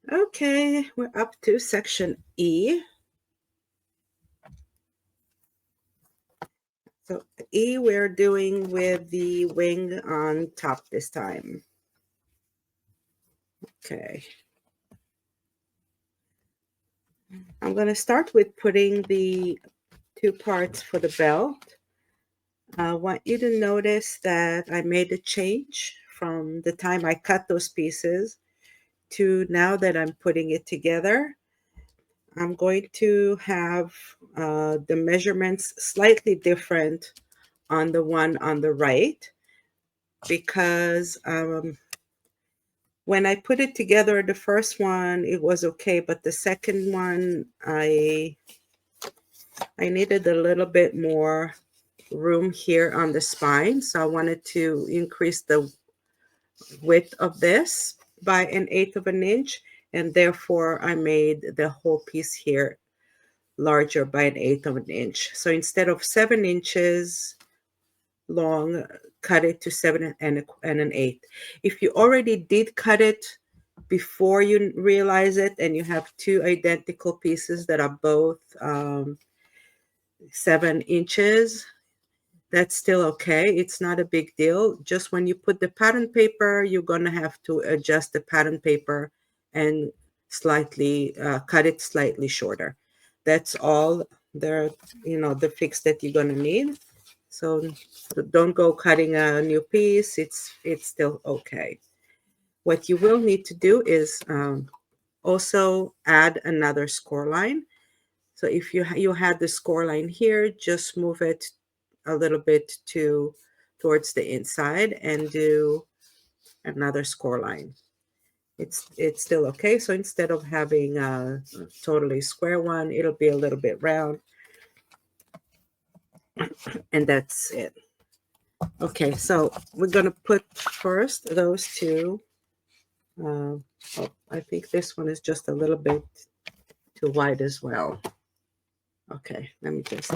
Okay, we're up to section E. So E we're doing with the wing on top this time. Okay. I'm going to start with putting the 2 parts for the belt. I want you to notice that I made a change from the time I cut those pieces to now that I'm putting it together. I'm going to have the measurements slightly different on the one on the right, because when I put it together, the first one, it was okay, but the second one, I needed a little bit more room here on the spine. So I wanted to increase the width of this by 1/8 of an inch. And therefore I made the whole piece here larger by 1/8 of an inch. So instead of 7 inches long, cut it to 7 1/8. If you already did cut it before you realize it, and you have 2 identical pieces that are both 7 inches, that's still okay. It's not a big deal. Just when you put the pattern paper, you're going to have to adjust the pattern paper and slightly cut it slightly shorter. That's all the fix that you're going to need. So don't go cutting a new piece. It's still okay. What you will need to do is also add another score line. So if you had the score line here, just move it a little bit towards the inside and do another score line. It's still okay. So instead of having a totally square one, it'll be a little bit round. And that's it. Okay, so we're going to put first those 2. Oh, I think this one is just a little bit too wide as well. Okay, let me just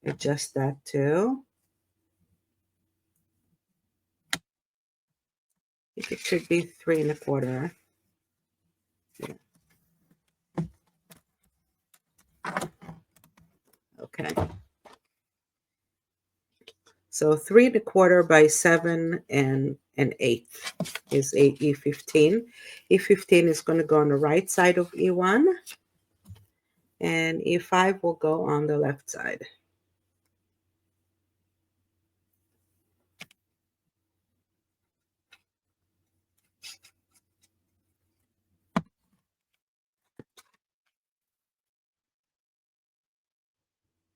adjust that too. I think it should be 3 1/4. Yeah. Okay. So 3 1/4 by 7 and 1/8 is E15. E15 is going to go on the right side of E1, and E5 will go on the left side.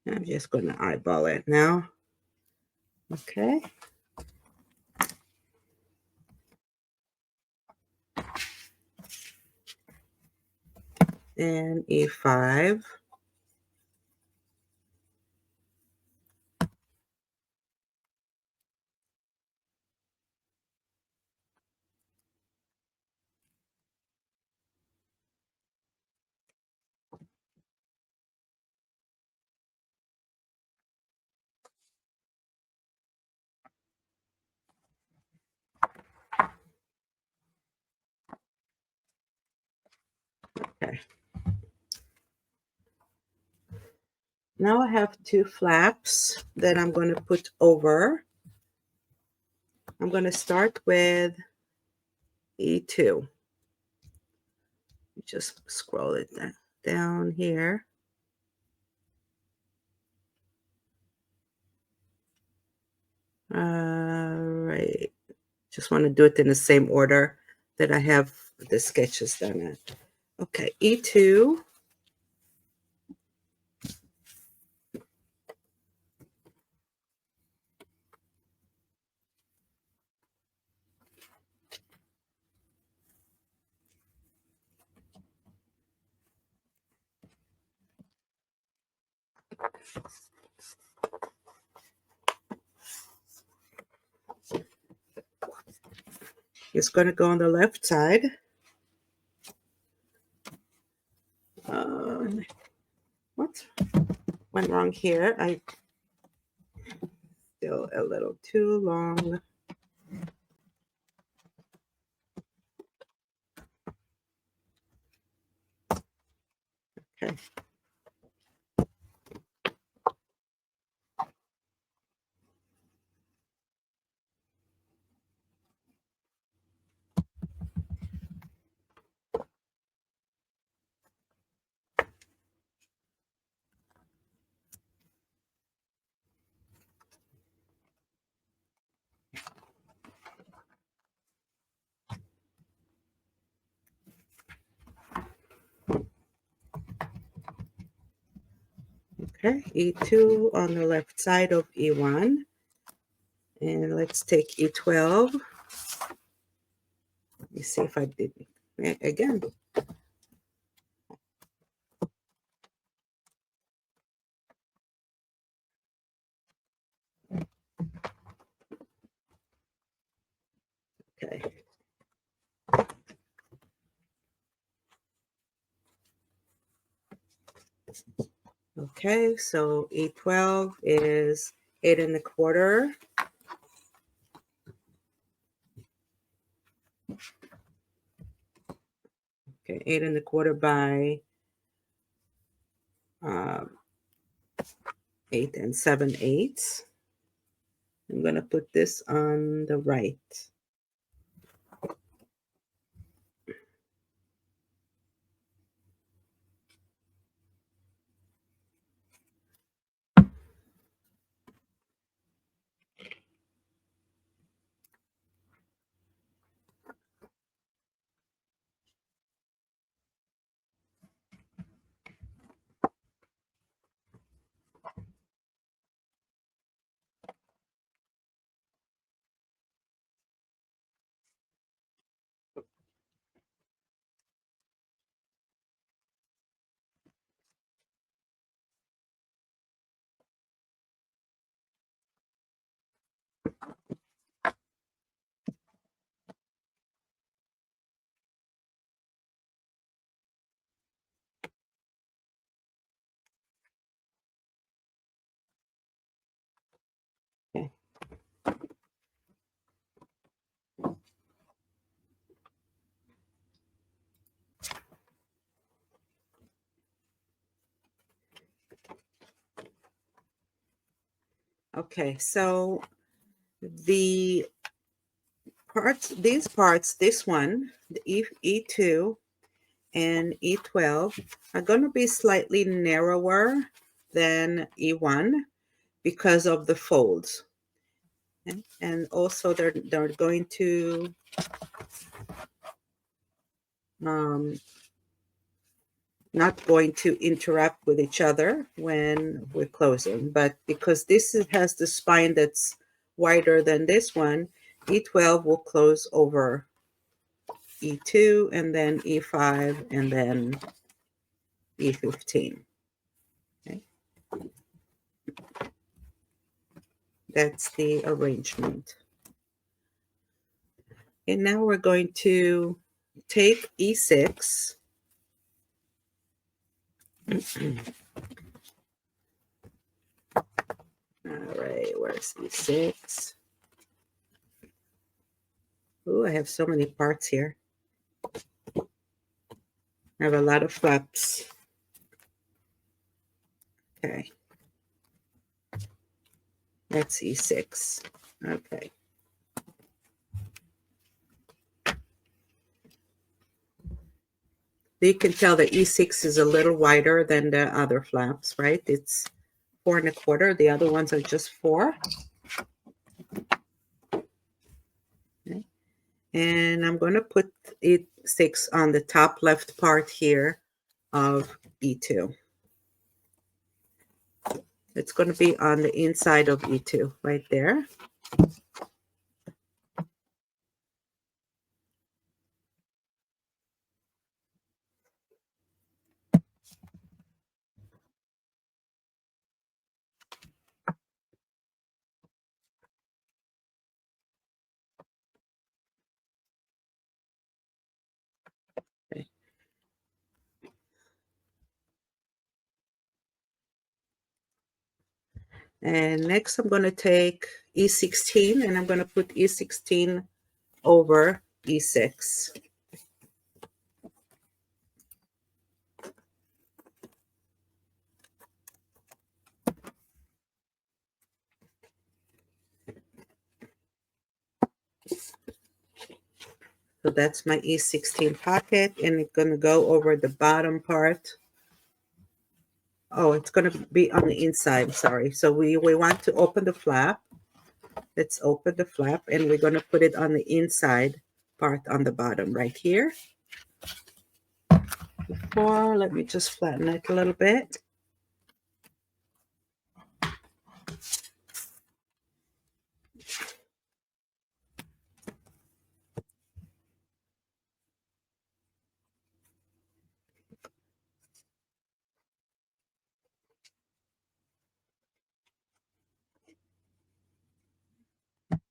I'm just going to eyeball it now. Okay. And E5. Okay. Now I have 2 flaps that I'm going to put over. I'm going to start with E2. Just scroll it down here. Right. Just want to do it in the same order that I have the sketches done at. Okay, E2. It's going to go on the left side. What went wrong here? I still a little too long. Okay. Okay, E2 on the left side of E1. And let's take E12. Let me see if I did it again. Okay. Okay, so E12 is 8.25. Okay, 8.25 by 8 7/8. I'm going to put this on the right. Okay. Okay, so the parts, these parts, this one, the E2 and E12 are going to be slightly narrower than E1 because of the folds. Okay? And also they're going to not going to interact with each other when we're closing, but because has the spine that's wider than this one, E12 will close over E2 and then E5 and then E15. Okay. That's the arrangement. And now we're going to take E6. All right, where's E6? Oh, I have so many parts here. I have a lot of flaps. Okay. That's E6. Okay. You can tell the E6 is a little wider than the other flaps, right? It's 4.25. The other ones are just 4. Okay. And I'm going to put E6 on the top left part here of E2. It's going to be on the inside of E2, right there. Okay. And next I'm going to take E16 and I'm going to put E16 over E6. So that's my E16 pocket, and it's going to go over the bottom part. Oh, it's going to be on the inside, sorry. So we want to open the flap. Let's open the flap, and we're going to put it on the inside part on the bottom right here. Before, let me just flatten it a little bit.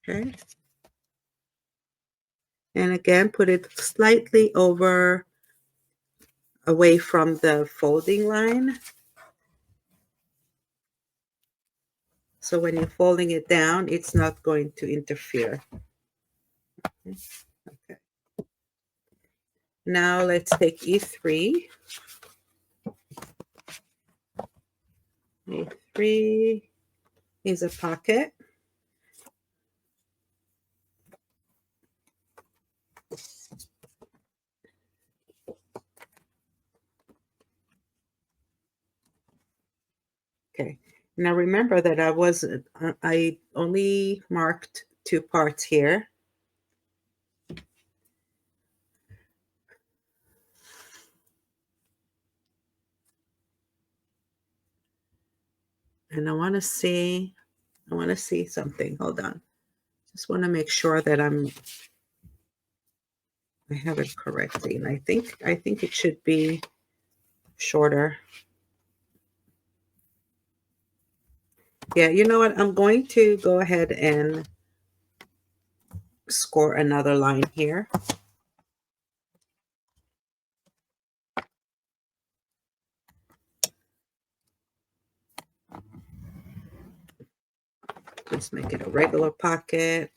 Okay. And again, put it slightly over, away from the folding line. So when you're folding it down, it's not going to interfere. Okay. Now let's take E3. E3 is a pocket. Okay. Now remember that I only marked 2 parts here. And I want to see something. Hold on. Just want to make sure that I have it correctly. And I think it should be shorter. Yeah, you know what? I'm going to go ahead and score another line here. Just make it a regular pocket.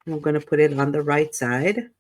I'm going to put it on the right side.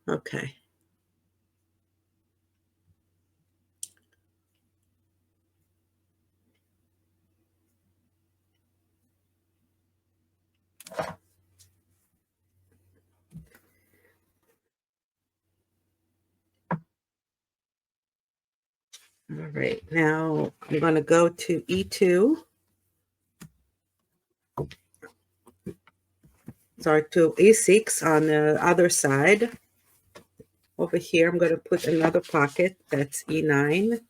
Okay. All right, now I'm going to go to E2. Sorry, to E6 on the other side. Over here, I'm going to put another pocket. That's E9.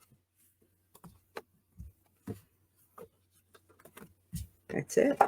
That's it.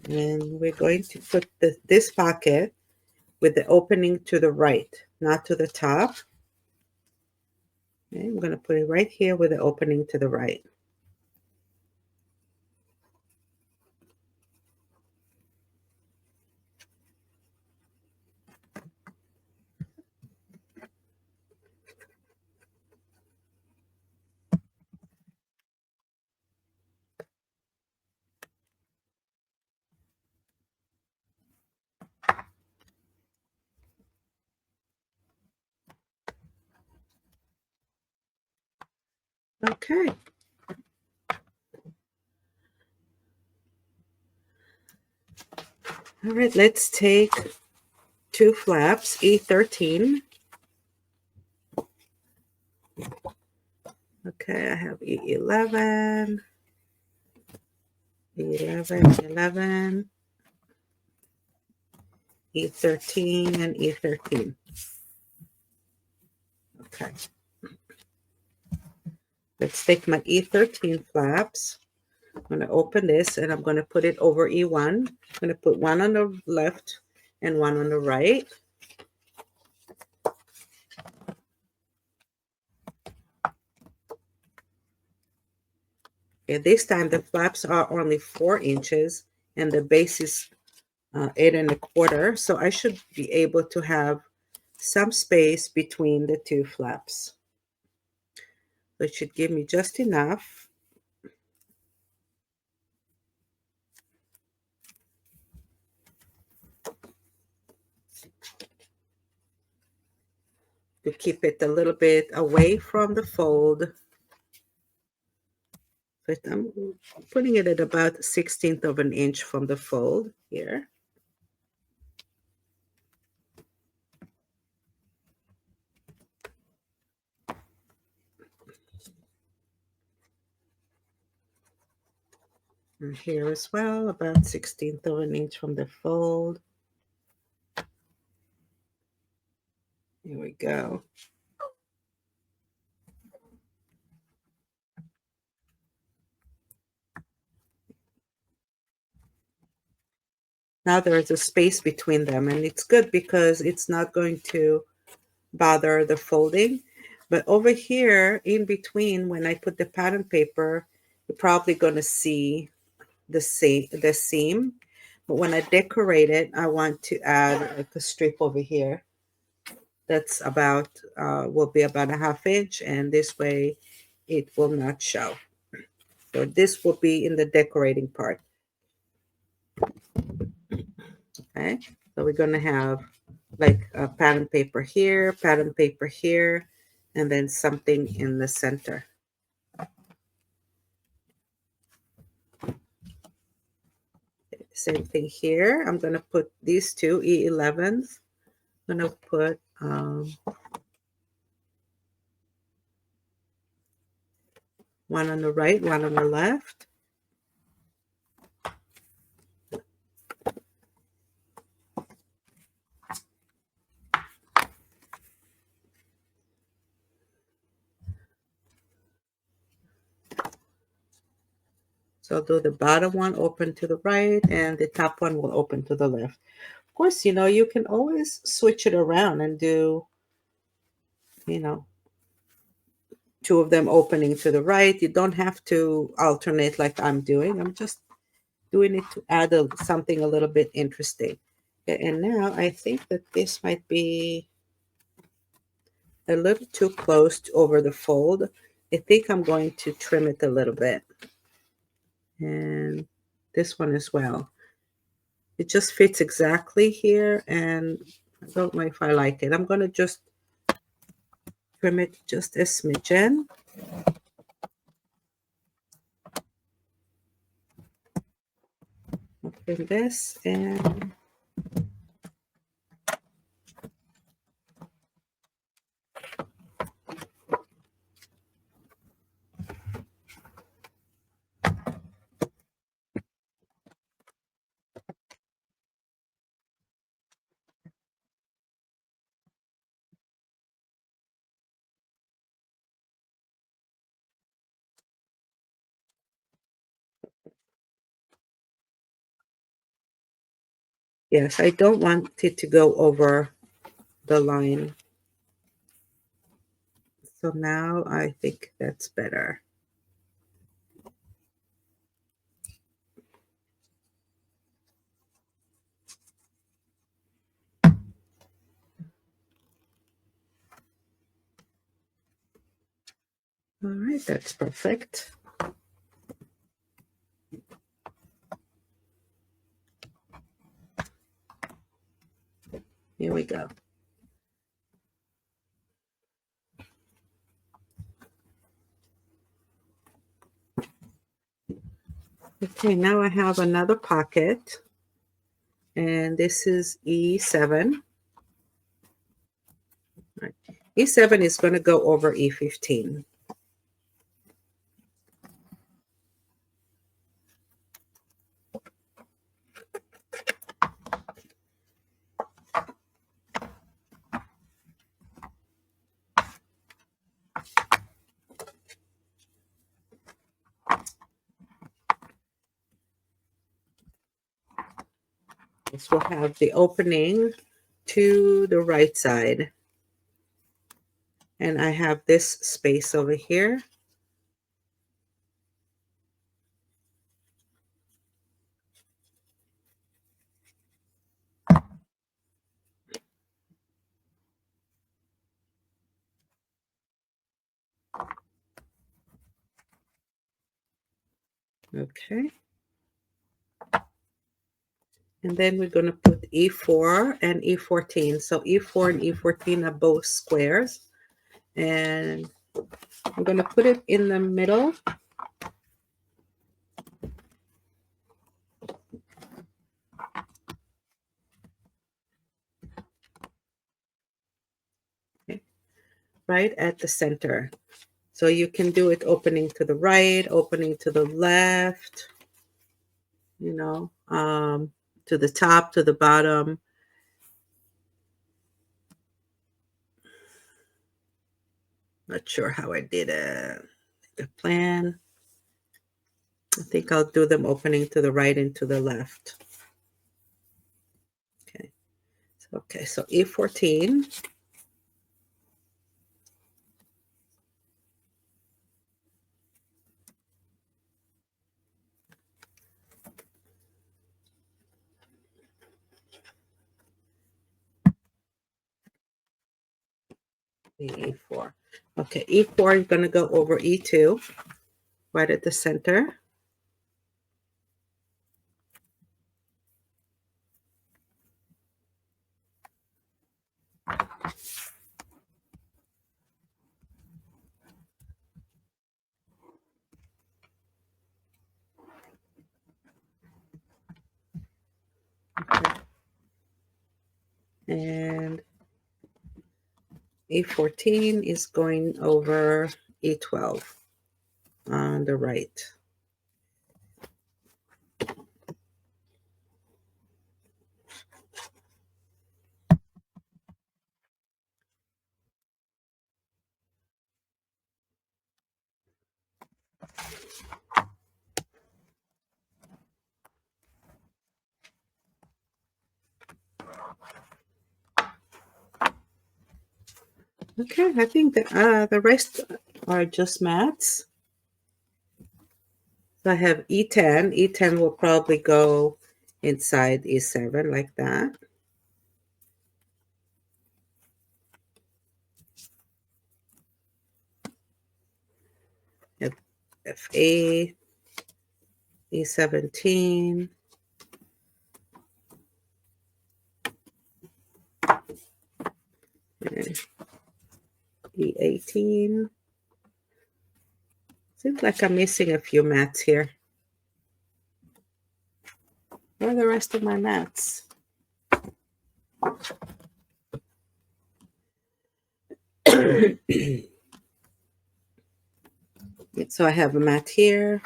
And we're going to put this pocket with the opening to the right, not to the top. Okay, I'm going to put it right here with the opening to the right. Okay. All right, let's take two flaps, E13. Okay, I have E11, E11, E13, and E13. Okay. Let's take my E13 flaps. I'm going to open this and I'm going to put it over E1. I'm going to put one on the left and one on the right. Okay, this time the flaps are only 4 inches and the base is 8.25. So I should be able to have some space between the two flaps. So it should give me just enough. To keep it a little bit away from the fold. But I'm putting it at about 1/16 of an inch from the fold here. And here as well, about 1/16 of an inch from the fold. Here we go. Now there is a space between them, and it's good because it's not going to bother the folding. But over here, in between, when I put the pattern paper, you're probably going to see the seam. But when I decorate it, I want to add like a strip over here. That's about, will be about a 1/2 inch, and this way it will not show. So this will be in the decorating part. Okay, so we're going to have like a pattern paper here, and then something in the center. Same thing here. I'm going to put these two E11s. I'm going to put one on the right, one on the left. So I'll do the bottom one open to the right and the top one will open to the left. Of course, you can always switch it around and do, you know, two of them opening to the right. You don't have to alternate like I'm doing. I'm just doing it to add something a little bit interesting. Okay, and now I think that this might be a little too close over the fold. I think I'm going to trim it a little bit. And this one as well. It just fits exactly here, and I don't know if I like it. I'm going to just trim it just a smidgen. Open this and yes, I don't want it to go over the line. So now I think that's better. All right, that's perfect. Here we go. Okay, now I have another pocket, and this is E7. Right. E7 is going to go over E15. This will have the opening to the right side. And I have this space over here. Okay. And then we're going to put E4 and E14. So E4 and E14 are both squares. And I'm going to put it in the middle. Okay. Right at the center. So you can do it opening to the right, opening to the left, you know, to the top, to the bottom. Not sure how I did the plan. I think I'll do them opening to the right and to the left. Okay, so E14. E4. Okay, E4 is going to go over E2, right at the center. Okay. And E14 is going over E12 on the right. Okay, I think that the rest are just mats. So I have E10. E10 will probably go inside E7 like that. F8, E17, and E18. Seems like I'm missing a few mats here. Where are the rest of my mats? So I have a mat here.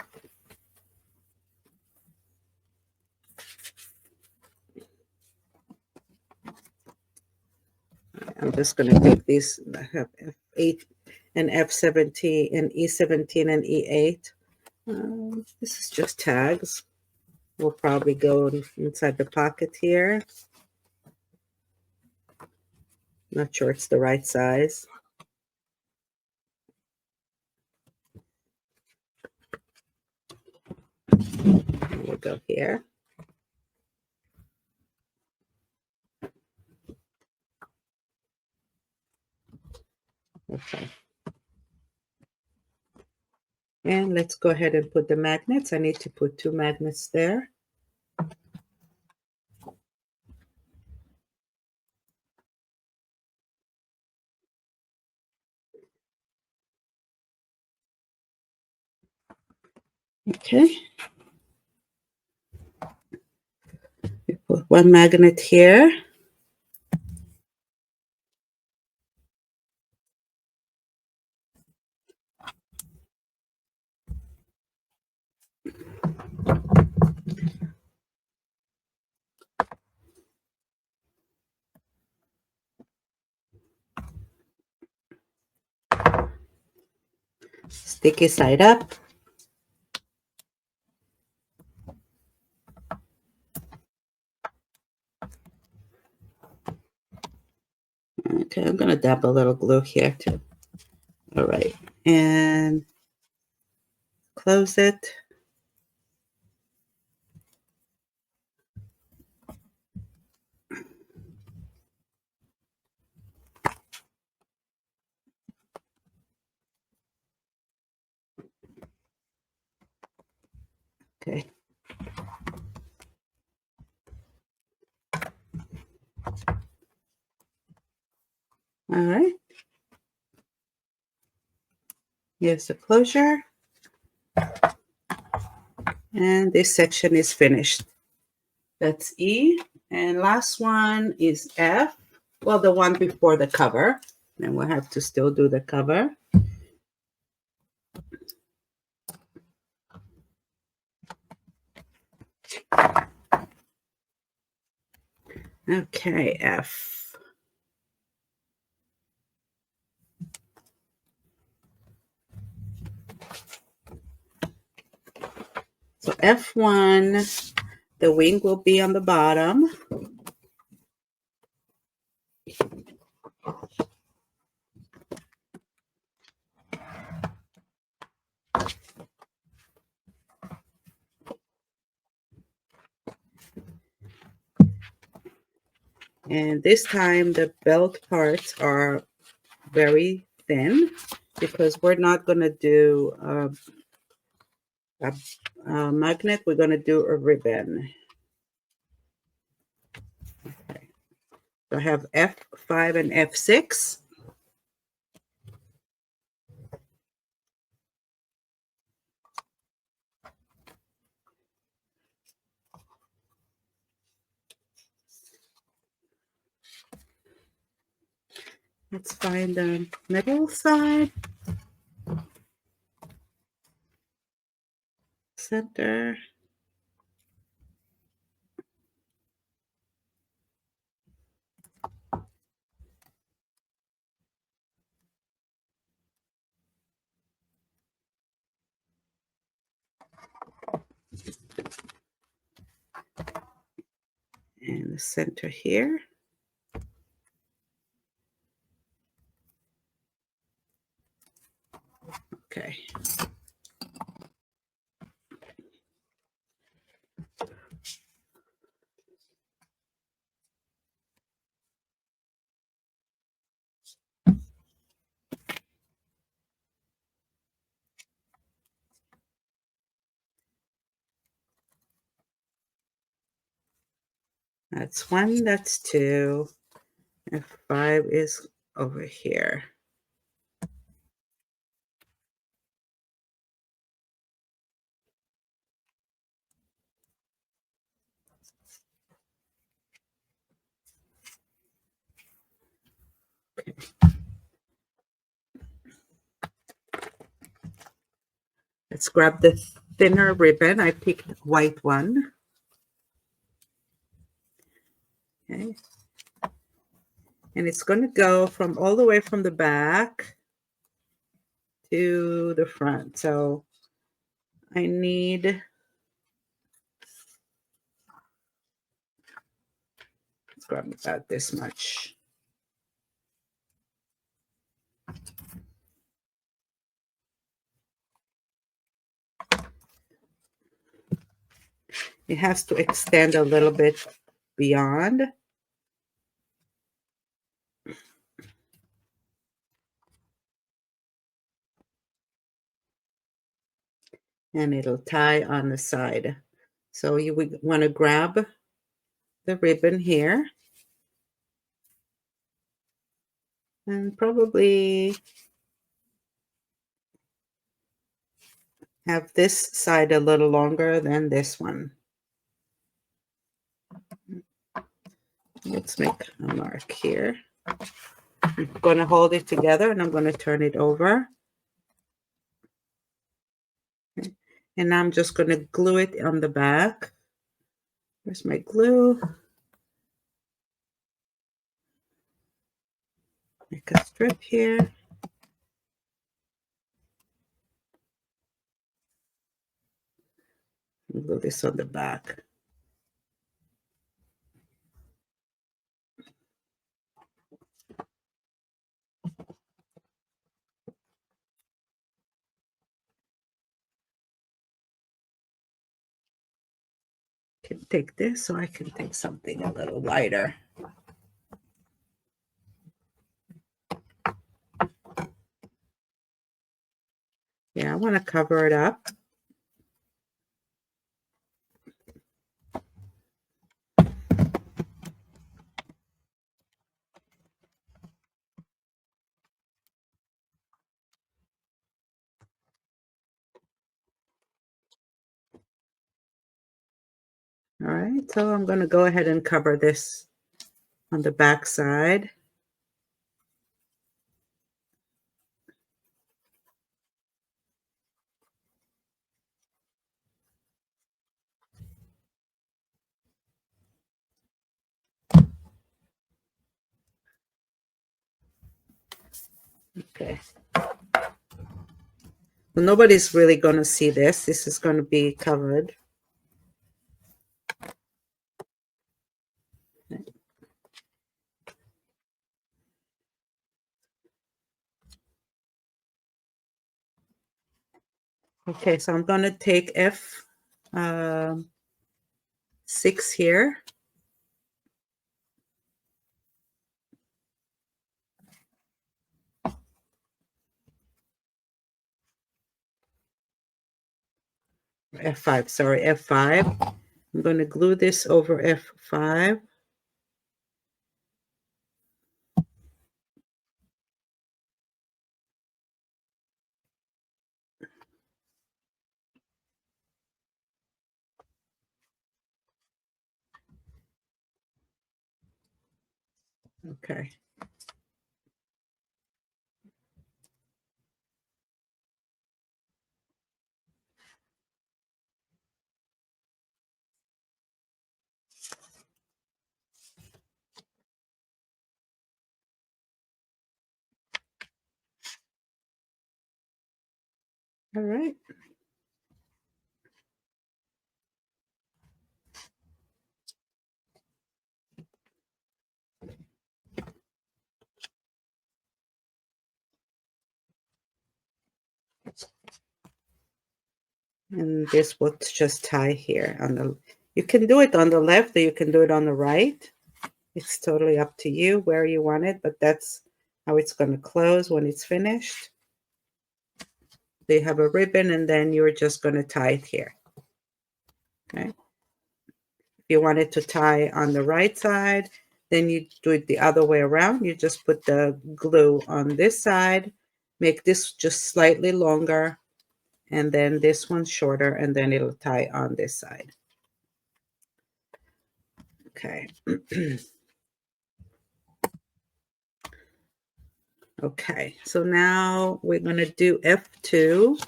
I'm just going to take these. I have F8 and F17 and E17 and E8. This is just tags. Will probably go inside the pocket here. Not sure it's the right size. We'll go here. Okay. And let's go ahead and put the magnets. I need to put 2 magnets there. Okay. one magnet here. Sticky side up. Okay, I'm going to dab a little glue here too. All right, and close it. Okay. All right. Here's the closure. And this section is finished. That's E. And last one is F. Well, the one before the cover. Then we'll have to still do the cover. Okay, F. So F1, the wing will be on the bottom. And this time the belt parts are very thin because we're not going to do a magnet. We're going to do a ribbon. Okay. So I have F5 and F6. Let's find the middle side. Center. And the center here. Okay. That's one, that's two. F5 is over here. Okay. Let's grab the thinner ribbon. I picked white one. Okay. And it's going to go from all the way from the back to the front. So I need, let's grab about this much. It has to extend a little bit beyond. And it'll tie on the side. So you would want to grab the ribbon here. And probably have this side a little longer than this one. Let's make a mark here. I'm going to hold it together and I'm going to turn it over. Okay. And now I'm just going to glue it on the back. Here's my glue. Make a strip here. Glue this on the back. I can take this, so I can take something a little lighter. Yeah, I want to cover it up. All right, so I'm going to go ahead and cover this on the back side. Okay. Well, nobody's really going to see this. This is going to be covered. Okay, so I'm going to take F6 here. F5, sorry, F5. I'm going to glue this over F5. Okay. All right. And this will just tie here on the, you can do it on the left or you can do it on the right. It's totally up to you where you want it, but that's how it's going to close when it's finished. They have a ribbon and then you're just going to tie it here. Okay. If you want it to tie on the right side, then you do it the other way around. You just put the glue on this side, make this just slightly longer, and then this one shorter, and then it'll tie on this side. Okay. Okay, so now we're going to do F2,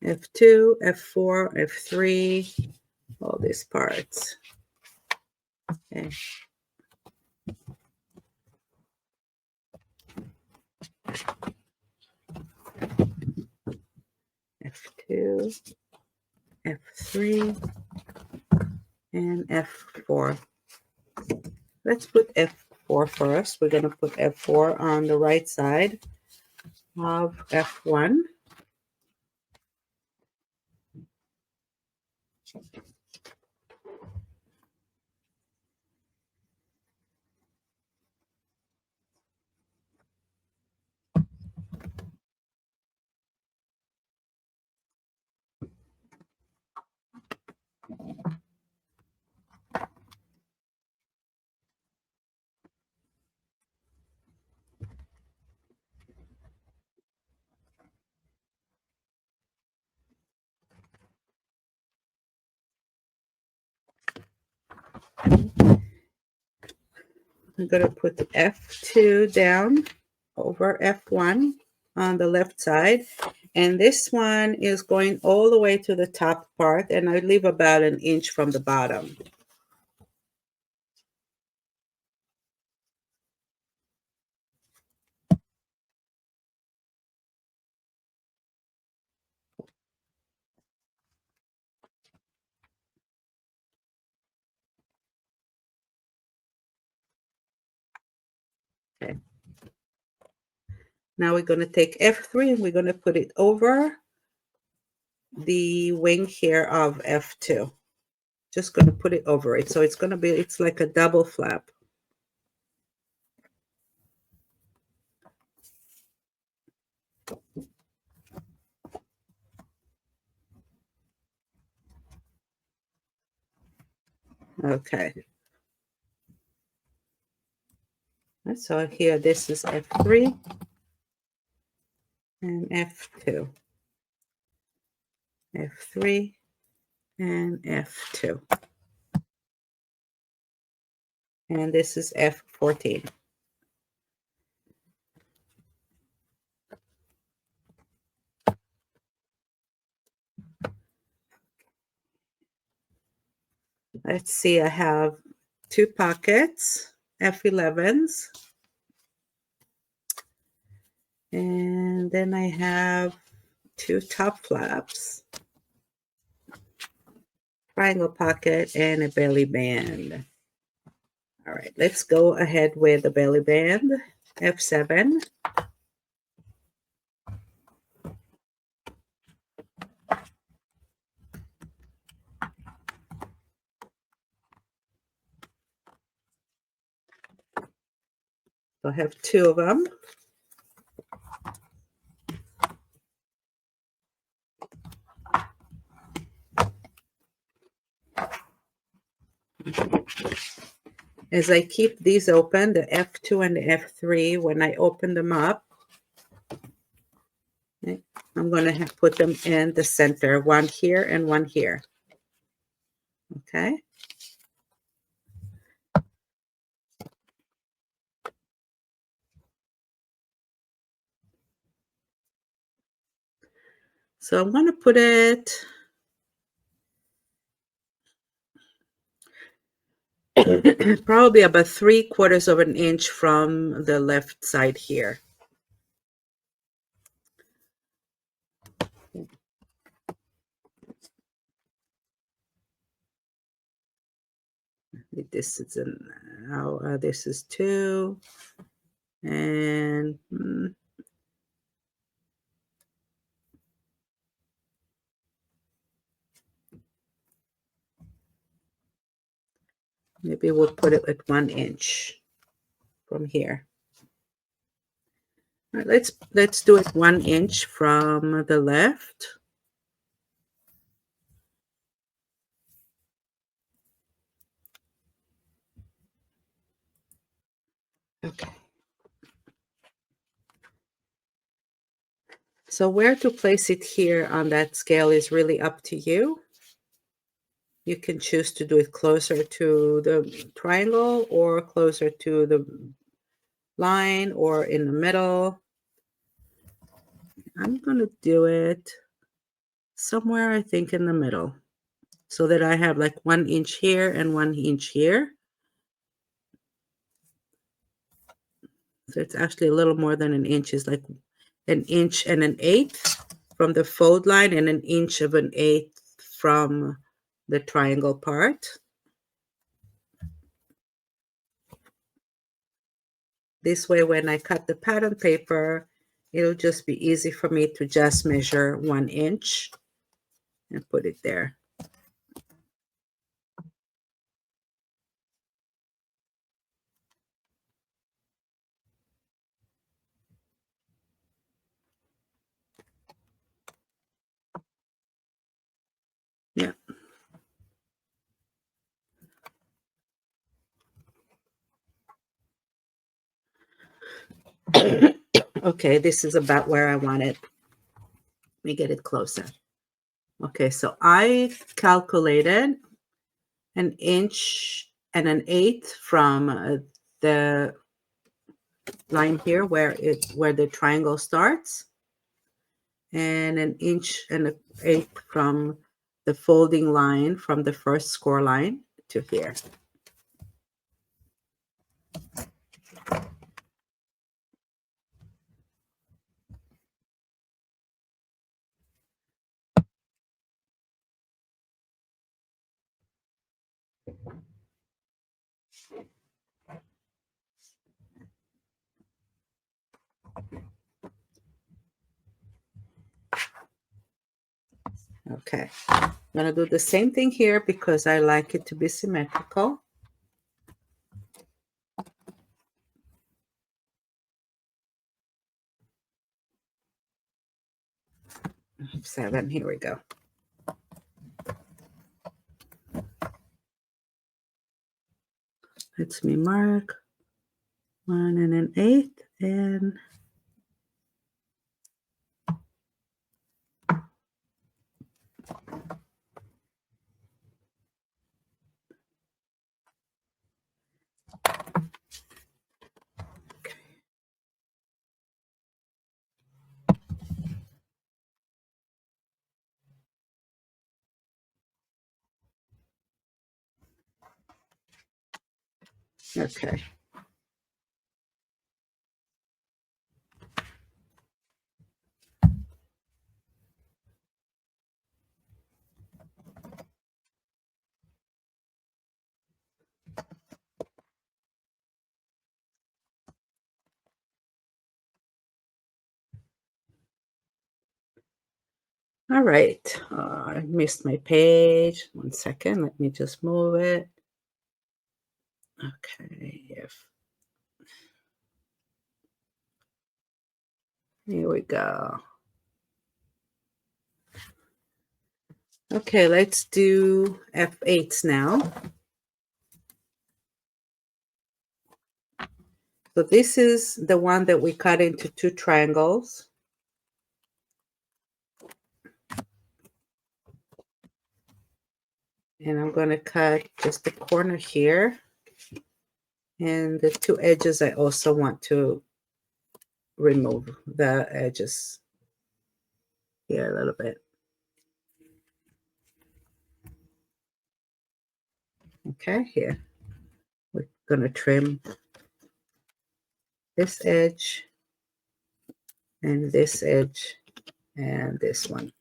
F2, F4, F3, all these parts. Okay. F2, F3, and F4. Let's put F4 first. We're going to put F4 on the right side of F1. I'm going to put the F2 down over F1 on the left side. And this one is going all the way to the top part, and I leave about 1 inch from the bottom. Okay. Now we're going to take F3 and we're going to put it over the wing here of F2. Just going to put it over it. So it's going to be, it's like a double flap. Okay. So here, this is F3 and F2. F3 and F2. And this is F14. Let's see, I have 2 pockets, F11s. And then I have 2 top flaps, triangle pocket, and a belly band. All right, let's go ahead with the belly band, F7. So I have 2 of them. As I keep these open, the F2 and the F3, when I open them up, okay, I'm going to put them in the center, one here and one here. Okay. So I'm going to put it probably about 3/4 of an inch from the left side here. This is now this is 2, and maybe we'll put it at 1 inch from here. All right, let's do it 1 inch from the left. Okay. So where to place it here on that scale is really up to you. You can choose to do it closer to the triangle or closer to the line or in the middle. I'm going to do it somewhere, I think, in the middle, so that I have like 1 inch here and 1 inch here. So it's actually a little more than an inch. It's like 1 inch and 1/8 from the fold line and 1 inch of 1/8 from the triangle part. This way, when I cut the pattern paper, it'll just be easy for me to just measure 1 inch and put it there. Yeah. Okay, this is about where I want it. Let me get it closer. Okay, so I calculated 1 inch and an eighth from the line here where the triangle starts, and an inch and an eighth from the folding line from the first score line to here. Okay, I'm gonna do the same thing here because I like it to be symmetrical. Seven, here we go. Let's me mark 1 and an eighth, and okay. All right, I missed my page. 1 second, let me just move it. Okay, here we go. Okay, let's do F8s now. So this is the one that we cut into 2 triangles. And I'm going to cut just the corner here. And the 2 edges, I also want to remove the edges here a little bit. Okay, here. We're going to trim this edge and this edge and this one.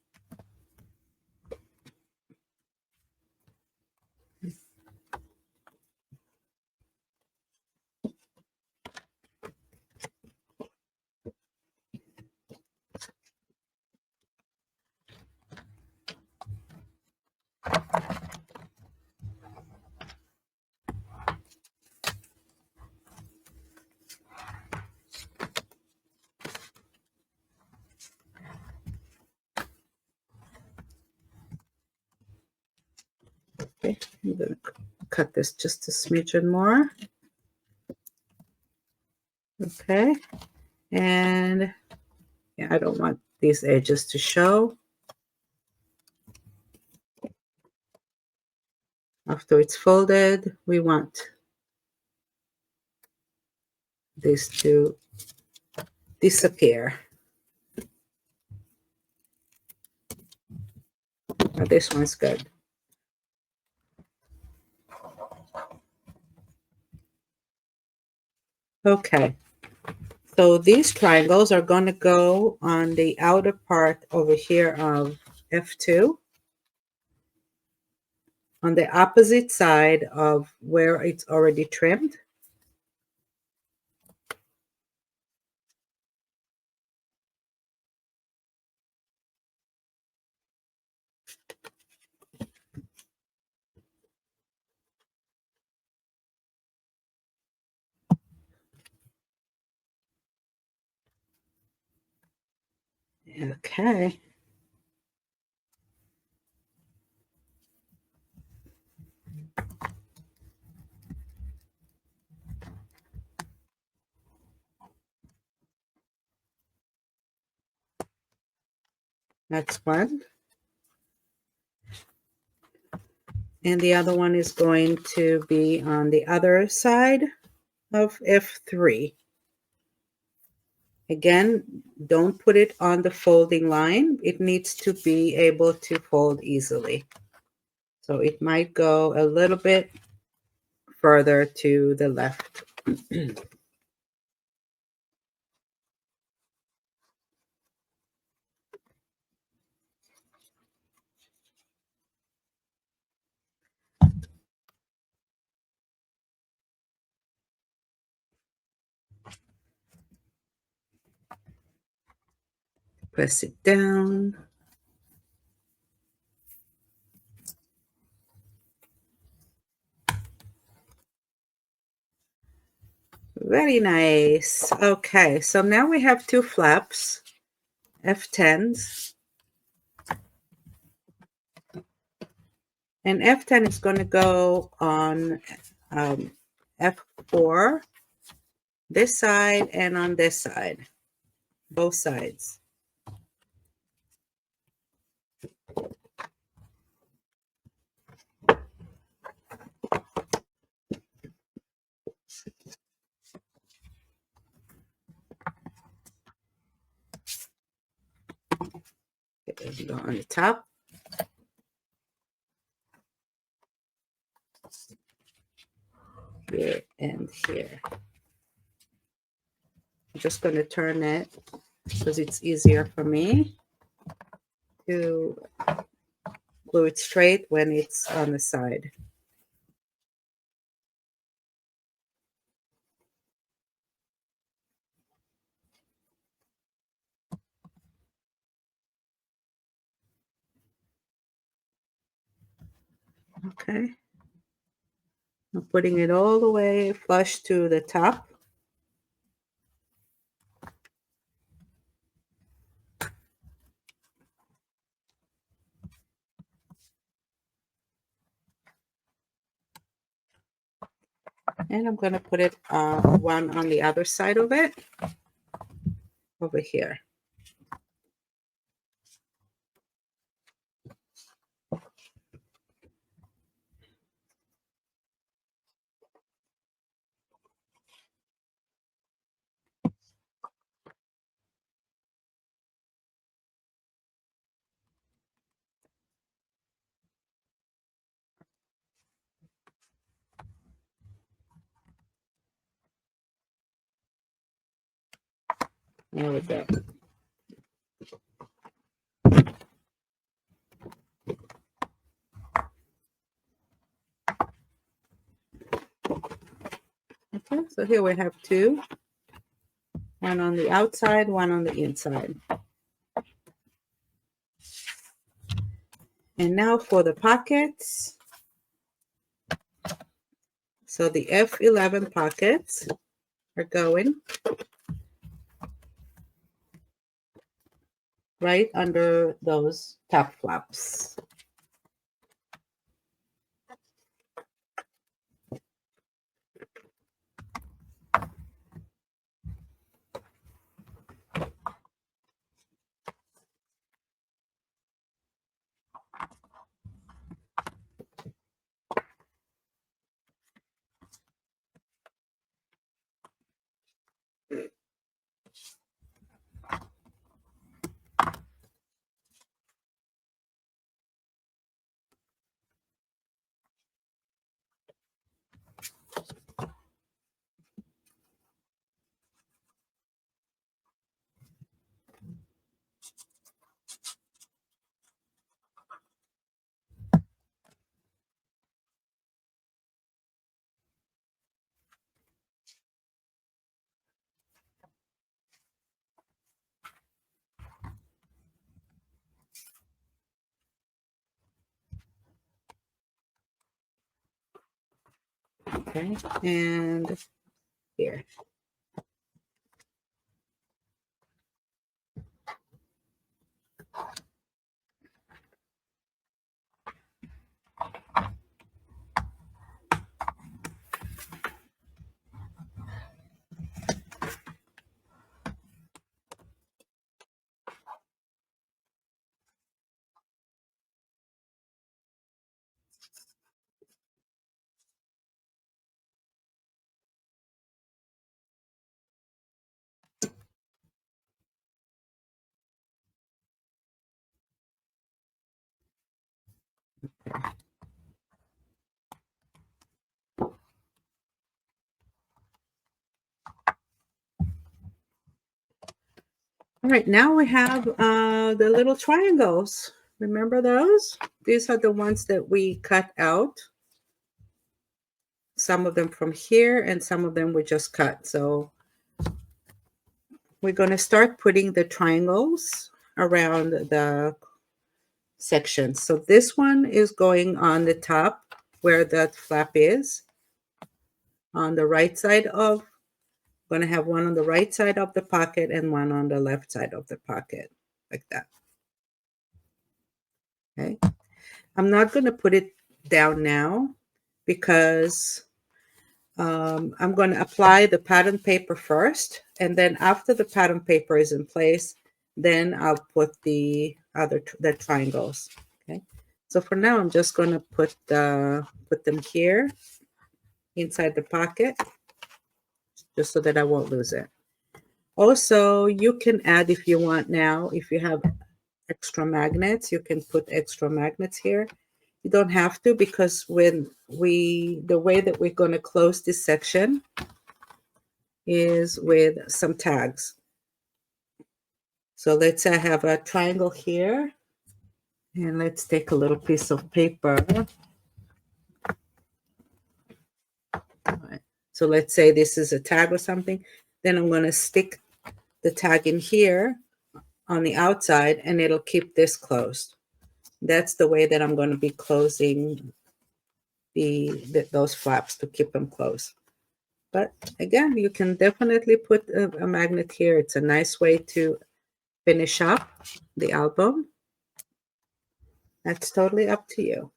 Okay, I'm going to cut this just a smidgen more. Okay, and yeah, I don't want these edges to show. After it's folded, we want this to disappear. Now this one's good. Okay, so these triangles are going to go on the outer part over here of F2, on the opposite side of where it's already trimmed. Okay. That's one. And the other one is going to be on the other side of F3. Again, don't put it on the folding line. It needs to be able to fold easily. So it might go a little bit further to the left. Press it down. Very nice. Okay, so now we have two flaps, F10s. And F10 is going to go on F4, this side and on this side, both sides. Okay, go on the top. Here and here. I'm just going to turn it because it's easier for me to glue it straight when it's on the side. Okay. I'm putting it all the way flush to the top. And I'm going to put it one on the other side of it, over here. There we go. Okay, so here we have two. One on the outside, one on the inside. And now for the pockets. So the F11 pockets are going right under those top flaps. Okay, and here. All right, now we have the little triangles. Remember those? These are the ones that we cut out. Some of them from here and some of them we just cut. So we're going to start putting the triangles around the sections. So this one is going on the top where that flap is. On the right side of, I'm going to have one on the right side of the pocket and one on the left side of the pocket, like that. Okay. I'm not going to put it down now because I'm going to apply the pattern paper first, and then after the pattern paper is in place, then I'll put the triangles. Okay, so for now I'm just going to put them here inside the pocket, just so that I won't lose it. Also, you can add, if you want now, if you have extra magnets, you can put extra magnets here. You don't have to, because the way that we're going to close this section is with some tags. So let's say I have a triangle here, and let's take a little piece of paper. All right. So let's say this is a tag or something. Then I'm going to stick the tag in here on the outside, and it'll keep this closed. That's the way that I'm going to be closing those flaps, to keep them closed. But again, you can definitely put a magnet here. It's a nice way to finish up the album. That's totally up to you.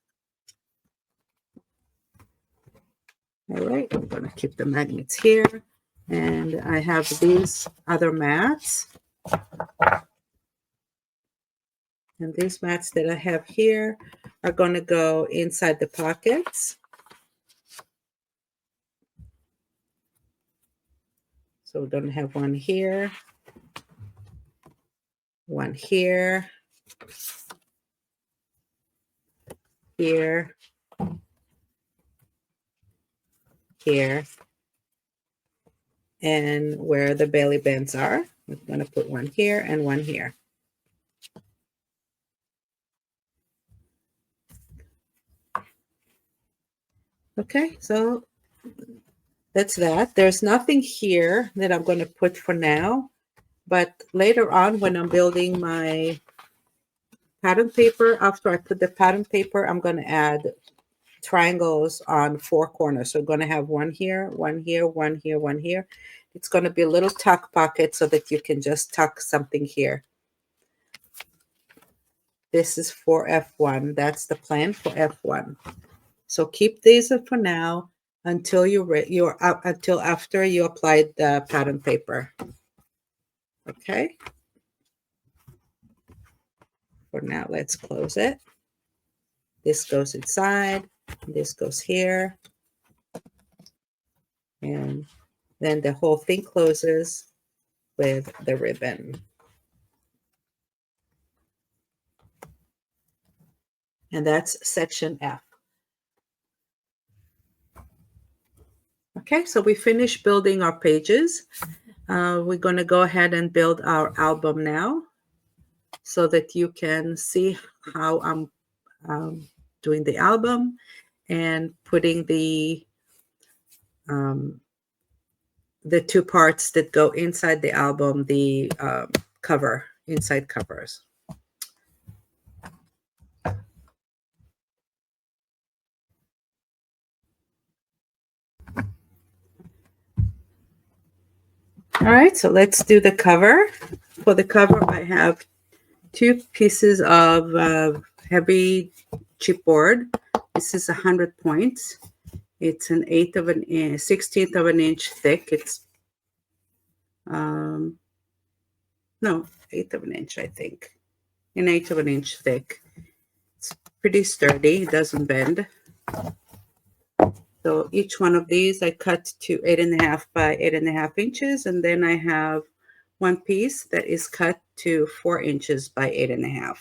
All right, I'm going to keep the magnets here. And I have these other mats. And these mats that I have here are going to go inside the pockets. So we're going to have one here, one here, here, here, and where the belly bands are, we're going to put one here and one here. Okay, so that's that. There's nothing here that I'm going to put for now, but later on when I'm building my pattern paper, after I put the pattern paper, I'm going to add triangles on 4 corners. So I'm going to have one here, one here, one here, one here. It's going to be a little tuck pocket so that you can just tuck something here. This is for F1. That's the plan for F1. So keep these for now until until after you applied the pattern paper. Okay. For now, let's close it. This goes inside. This goes here. And then the whole thing closes with the ribbon. And that's section F. Okay, so we finished building our pages. We're going to go ahead and build our album now so that you can see how I'm doing the album and putting the 2 parts that go inside the album, the inside covers. All right, so let's do the cover. For the cover, I have 2 pieces of heavy chipboard. This is 100 points. It's an 16th of an inch thick. It's no, 1/8 of an inch, I think. An 1/8 of an inch thick. It's pretty sturdy. It doesn't bend. So each one of these I cut to 8.5 by 8.5 inches, and then I have one piece that is cut to 4 inches by 8.5.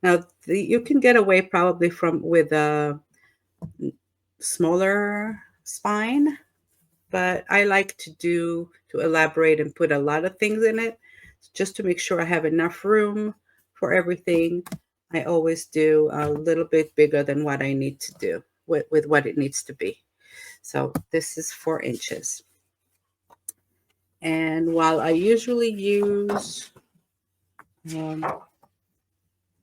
Now, you can get away probably with a smaller spine, but I like to elaborate and put a lot of things in it just to make sure I have enough room for everything. I always do a little bit bigger than what I need to do with what it needs to be. So this is 4 inches. And while I usually use um,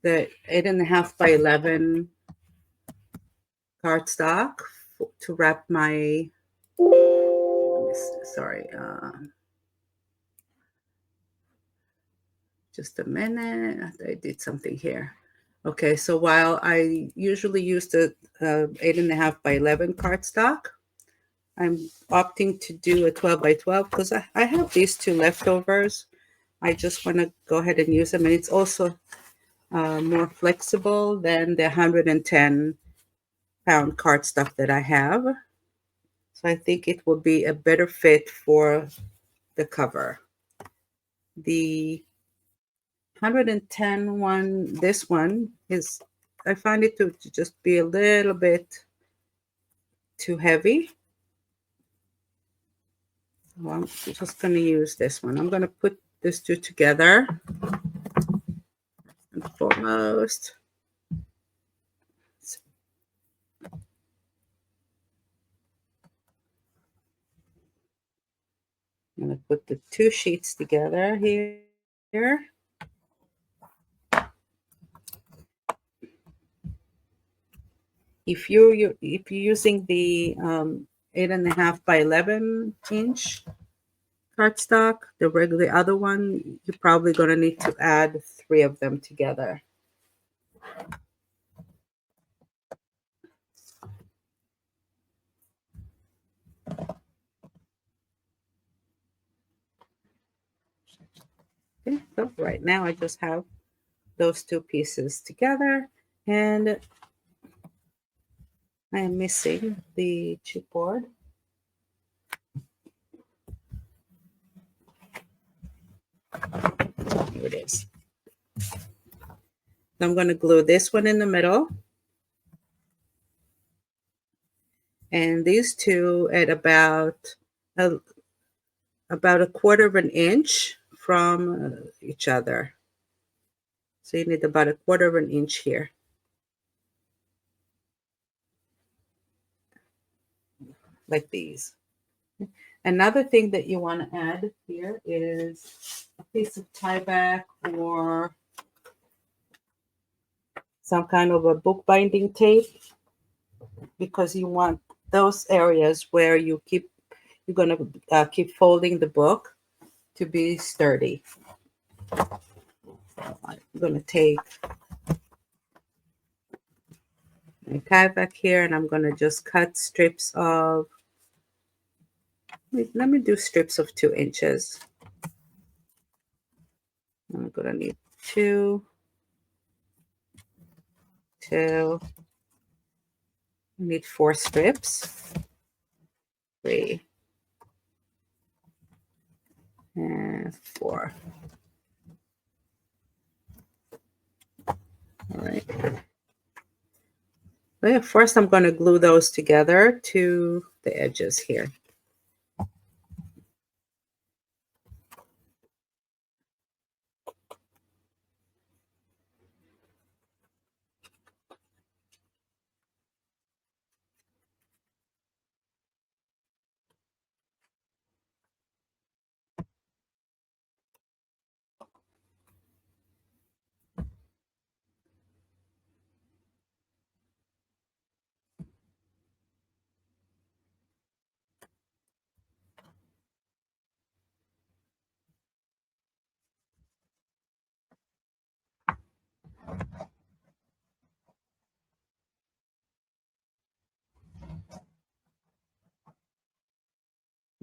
the 8.5 by 11 cardstock to wrap my, sorry, just a minute. I did something here. Okay, so while I usually use the 8.5 by 11 cardstock, I'm opting to do a 12 by 12 because I have these two leftovers. I just want to go ahead and use them. And it's also more flexible than the 110-pound cardstock that I have. So I think it will be a better fit for the cover. The 110 one, this one is, I find it to just be a little bit too heavy. Well, I'm just going to use this one. I'm going to put these two together. And foremost, I'm going to put the two sheets together here. If you're using the 8.5 by 11-inch cardstock, the other one, you're probably going to need to add 3 of them together. Okay, so right now I just have those two pieces together, and I am missing the chipboard. Here it is. I'm going to glue this one in the middle, and these two at about a 1/4 inch from each other. So you need about a 1/4 inch here. Like these. Another thing that you want to add here is a piece of tie back or some kind of a bookbinding tape, because you want those areas where you're going to keep folding the book to be sturdy. I'm going to take my tie back here, and I'm going to just cut strips of, let me do strips of 2 inches. I'm going to need two, I need 4 strips, 3 and 4. All right. Well, first, I'm going to glue those together to the edges here.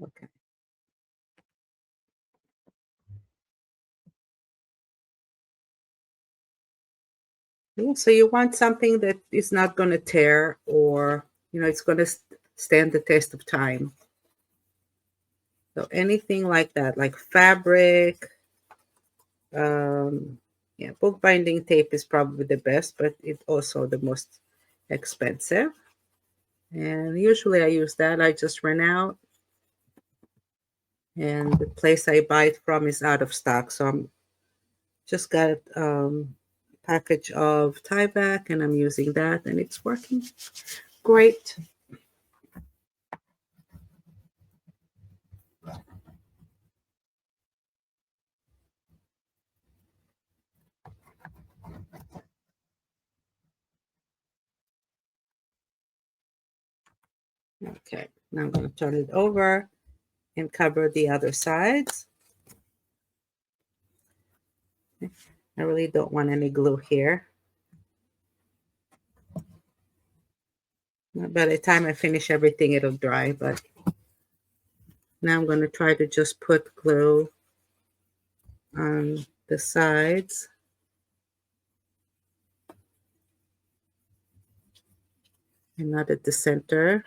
Okay. Yeah, so you want something that is not going to tear, or it's going to stand the test of time. So anything like that, like fabric, Yeah, bookbinding tape is probably the best, but it's also the most expensive. And usually I use that. I just ran out, and the place I buy it from is out of stock. So I'm just got a package of tie back, and I'm using that, and it's working great. Okay, now I'm going to turn it over and cover the other sides. I really don't want any glue here. By the time I finish everything, it'll dry, but now I'm going to try to just put glue on the sides and not at the center.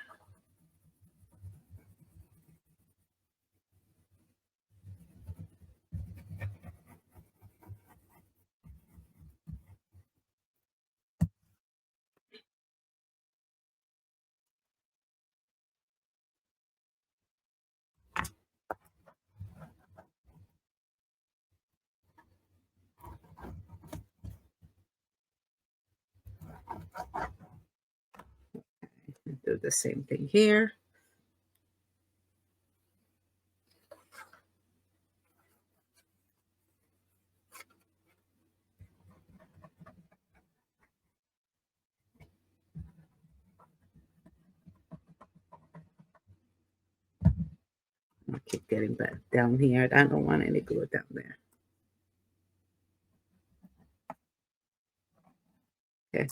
Do the same thing here. I keep getting back down here. I don't want any glue down there. Okay.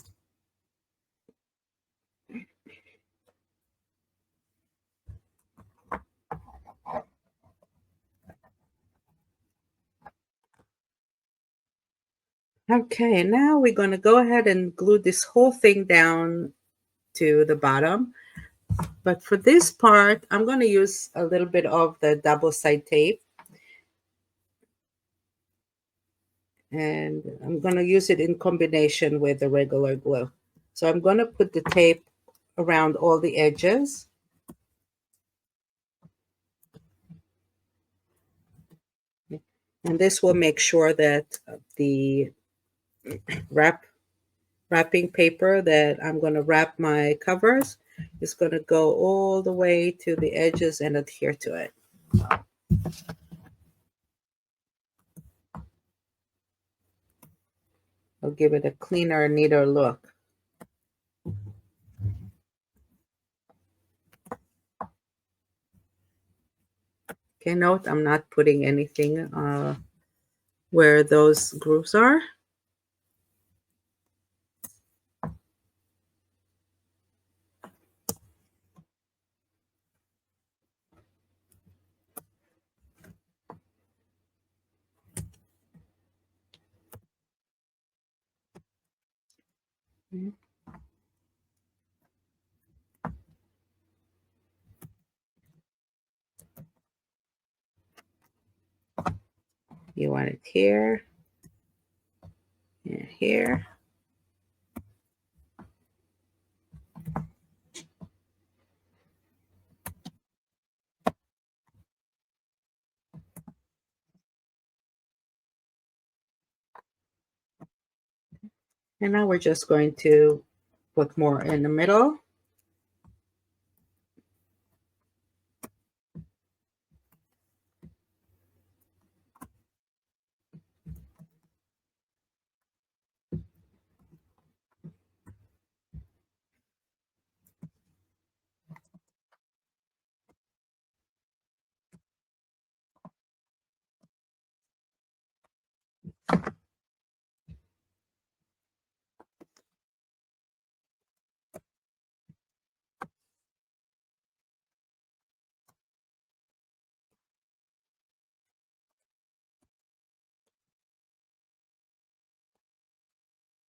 Okay, now we're going to go ahead and glue this whole thing down to the bottom. But for this part, I'm going to use a little bit of the double side tape. And I'm going to use it in combination with the regular glue. So I'm going to put the tape around all the edges. And this will make sure that the wrapping paper that I'm going to wrap my covers is going to go all the way to the edges and adhere to it. I'll give it a cleaner, neater look. Okay, note I'm not putting anything where those grooves are. You want it here and here. And now we're just going to put more in the middle.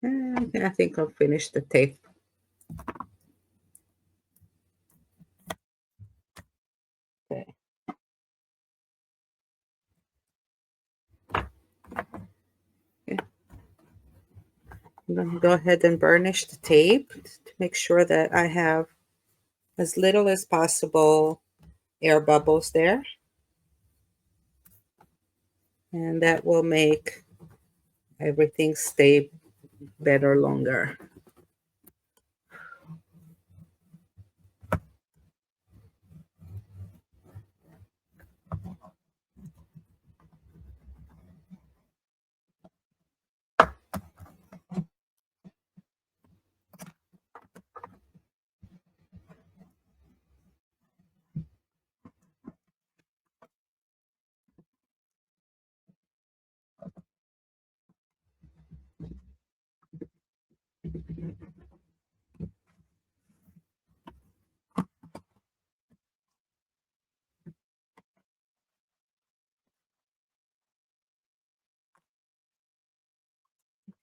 And I think I'll finish the tape. Okay. Okay. I'm going to go ahead and burnish the tape to make sure that I have as little as possible air bubbles there. And that will make everything stay better longer.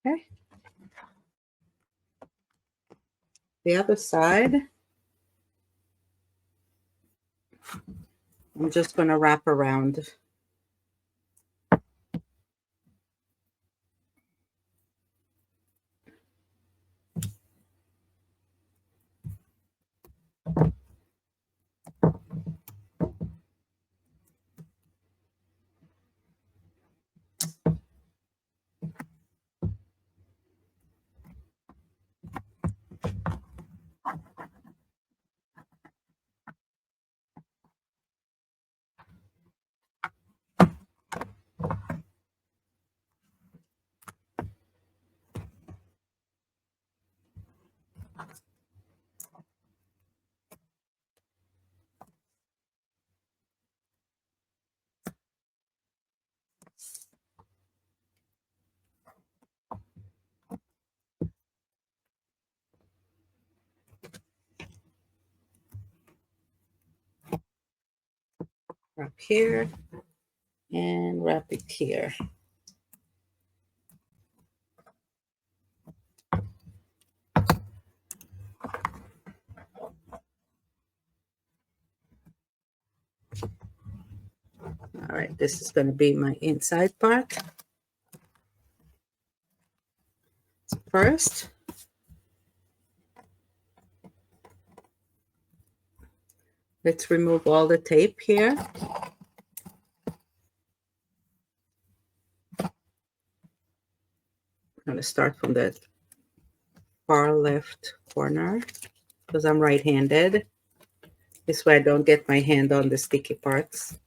Okay. The other side, I'm just going to wrap around. Wrap here and wrap it here. All right, this is going to be my inside part. First, let's remove all the tape here. I'm going to start from the far left corner because I'm right-handed. This way I don't get my hand on the sticky parts.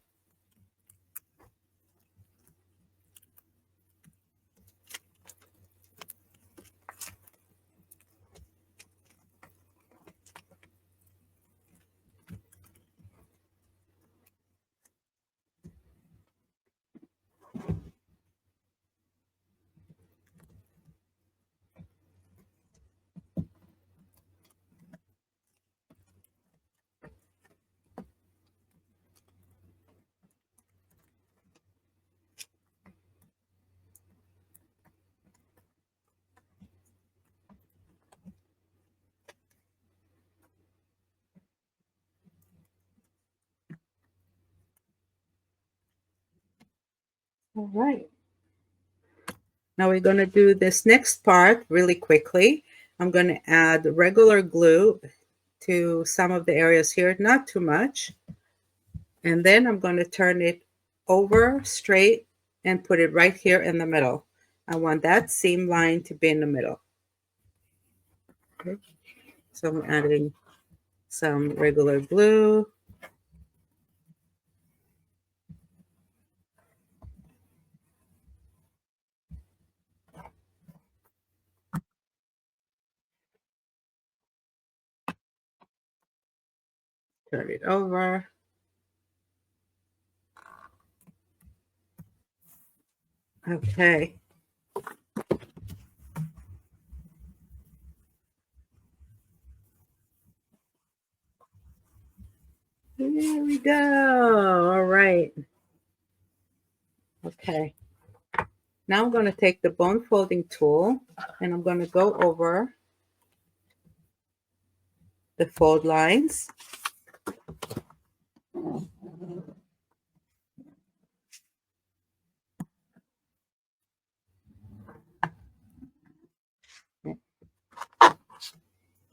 All right. Now we're going to do this next part really quickly. I'm going to add regular glue to some of the areas here, not too much. And then I'm going to turn it over straight and put it right here in the middle. I want that seam line to be in the middle. Okay. So I'm adding some regular glue. Turn it over. Okay. There we go. All right. Okay. Now I'm going to take the bone folding tool and I'm going to go over the fold lines.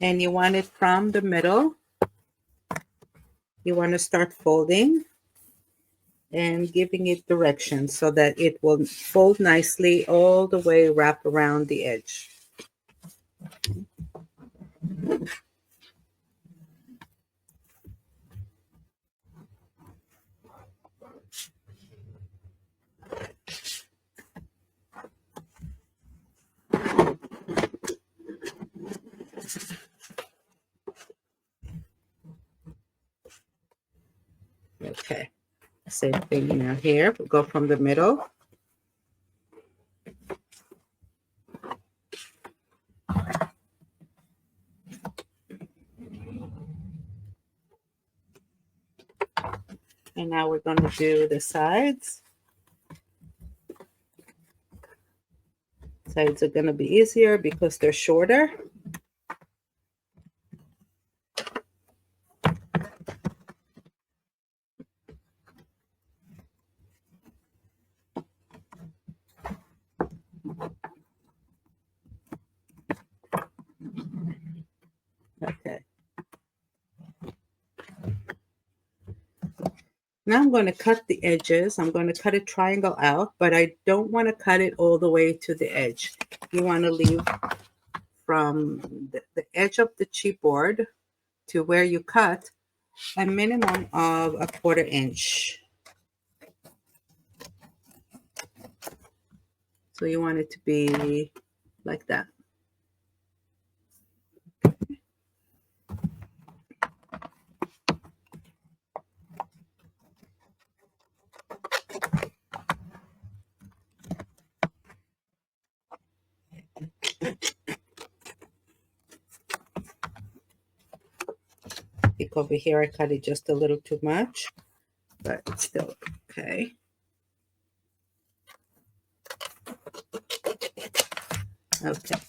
and you want it from the middle. You want to start folding and giving it direction so that it will fold nicely all the way wrap around the edge. Okay, same thing now here. We'll go from the middle. And now we're going to do the sides. Sides are going to be easier because they're shorter. Okay. Now I'm going to cut the edges. I'm going to cut a triangle out, but I don't want to cut it all the way to the edge. You want to leave from the edge of the chipboard to where you cut a minimum of 1/4 inch. So you want it to be like that. I think over here I cut it just a little too much, but it's still okay. Okay.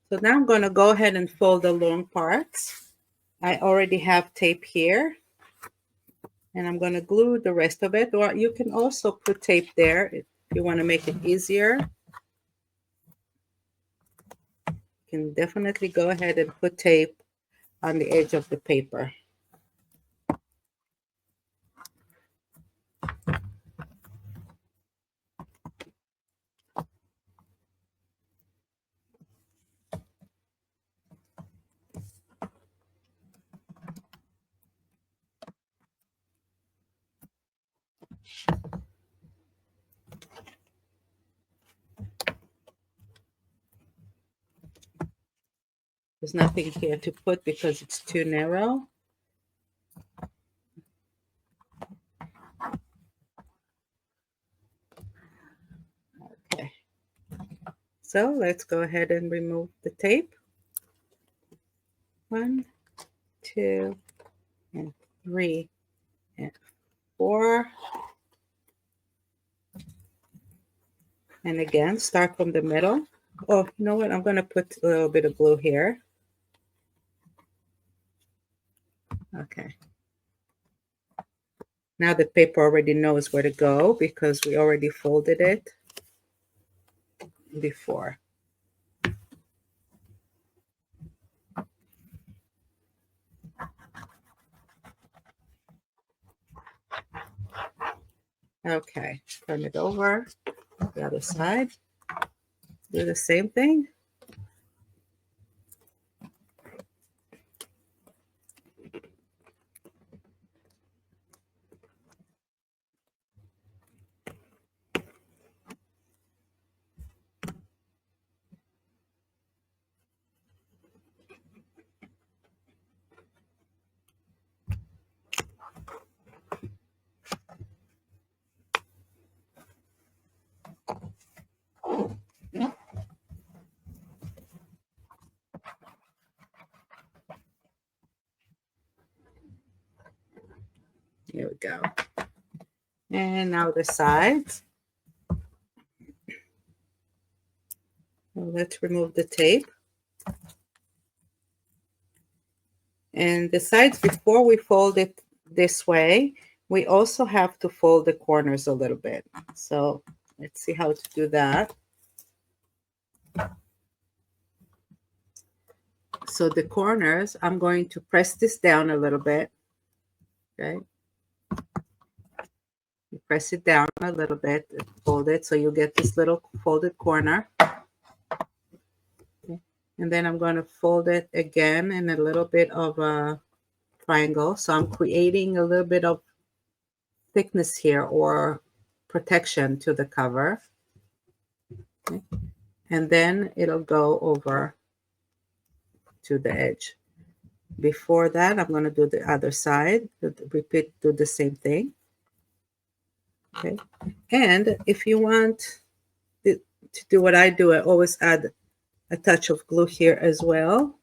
So now I'm going to go ahead and fold the long parts. I already have tape here, and I'm going to glue the rest of it, or you can also put tape there if you want to make it easier. You can definitely go ahead and put tape on the edge of the paper. There's nothing here to put because it's too narrow. Okay. So let's go ahead and remove the tape. 1, 2, and 3, and 4. And again, start from the middle. Oh, you know what? I'm going to put a little bit of glue here. Okay. Now the paper already knows where to go because we already folded it before. Okay, turn it over, the other side. Do the same thing. Here we go. And now the sides. Well, let's remove the tape. And the sides, before we fold it this way, we also have to fold the corners a little bit. So Let's see how to do that. So the corners, I'm going to press this down a little bit. Okay. You press it down a little bit, fold it, so you get this little folded corner. Okay. And then I'm going to fold it again in a little bit of a triangle. So I'm creating a little bit of thickness here or protection to the cover. Okay. And then it'll go over to the edge. Before that, I'm going to do the other side. Repeat, do the same thing. Okay. And if you want to do what I do, I always add a touch of glue here as well,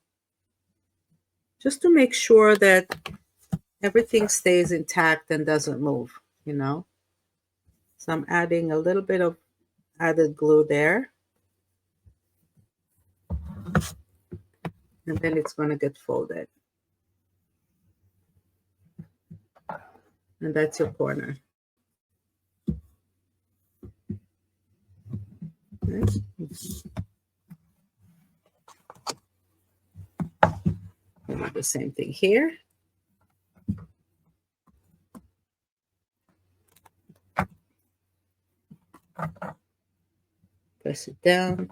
just to make sure that everything stays intact and doesn't move, you know. So I'm adding a little bit of added glue there. And then it's going to get folded. And that's your corner. Okay. Do the same thing here. Press it down,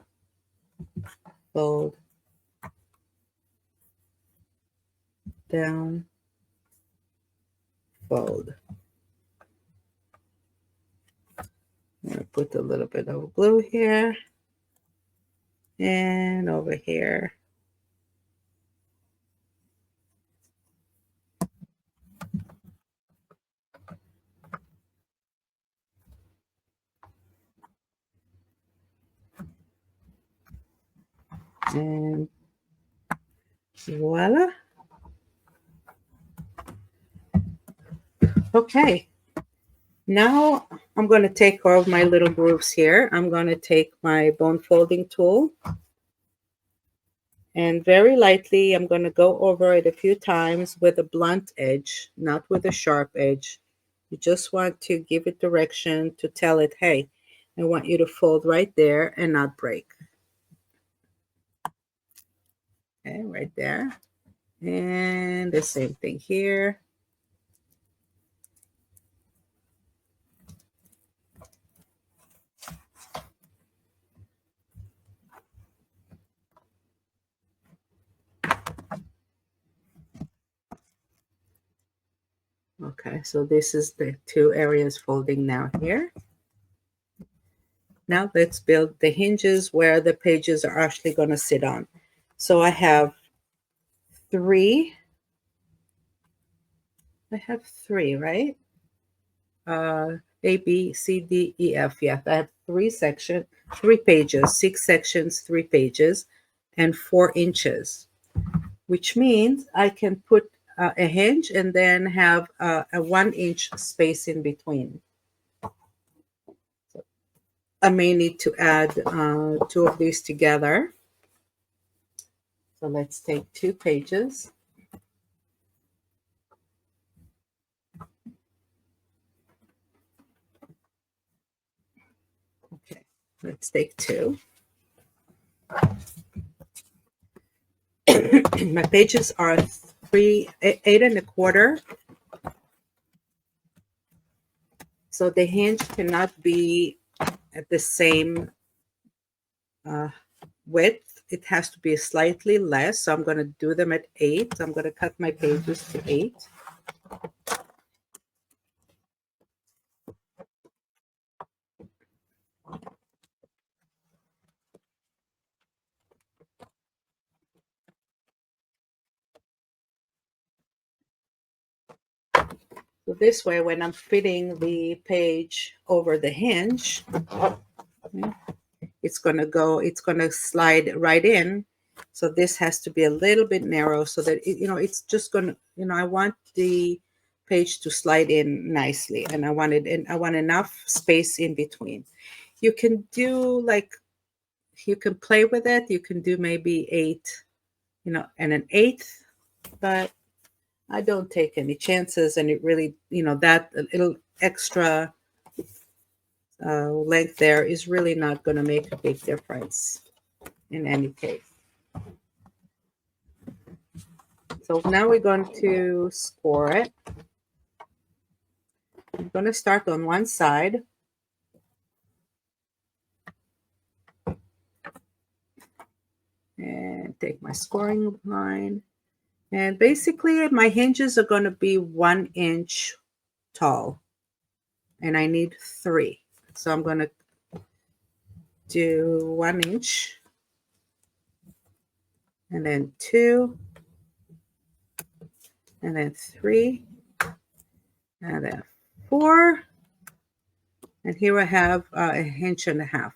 fold, down, fold. I'm going to put a little bit of glue here and over here. And voila. Okay. Now I'm going to take all of my little grooves here. I'm going to take my bone folding tool and very lightly I'm going to go over it a few times with a blunt edge, not with a sharp edge. You just want to give it direction to tell it, hey, I want you to fold right there and not break. Okay, right there. And the same thing here. Okay, so this is the two areas folding now here. Now let's build the hinges where the pages are actually going to sit on. So I have three, right? A, B, C, D, E, F. Yeah, I have three pages, 6 sections, 3 pages, and 4 inches, which means I can put a hinge and then have a 1-inch space in between. So I may need to add 2 of these together. So let's take 2 pages. Okay, let's take 2. My pages are 8.25. So the hinge cannot be at the same width. It has to be slightly less. So I'm going to do them at 8. So I'm going to cut my pages to 8. So this way, when I'm fitting the page over the hinge, it's going to slide right in. So this has to be a little bit narrow so that, it's just going to, I want the page to slide in nicely. And I want enough space in between. You can do you can play with it. You can do maybe 8, and an 1/8, but I don't take any chances. And it really, that little extra length there is really not going to make a big difference in any case. So now we're going to score it. I'm going to start on one side. And take my scoring line. And basically my hinges are going to be 1 inch tall. And I need 3. So I'm going to do 1 inch. And then 2. And then 3. And then 4. And here I have a inch and a half.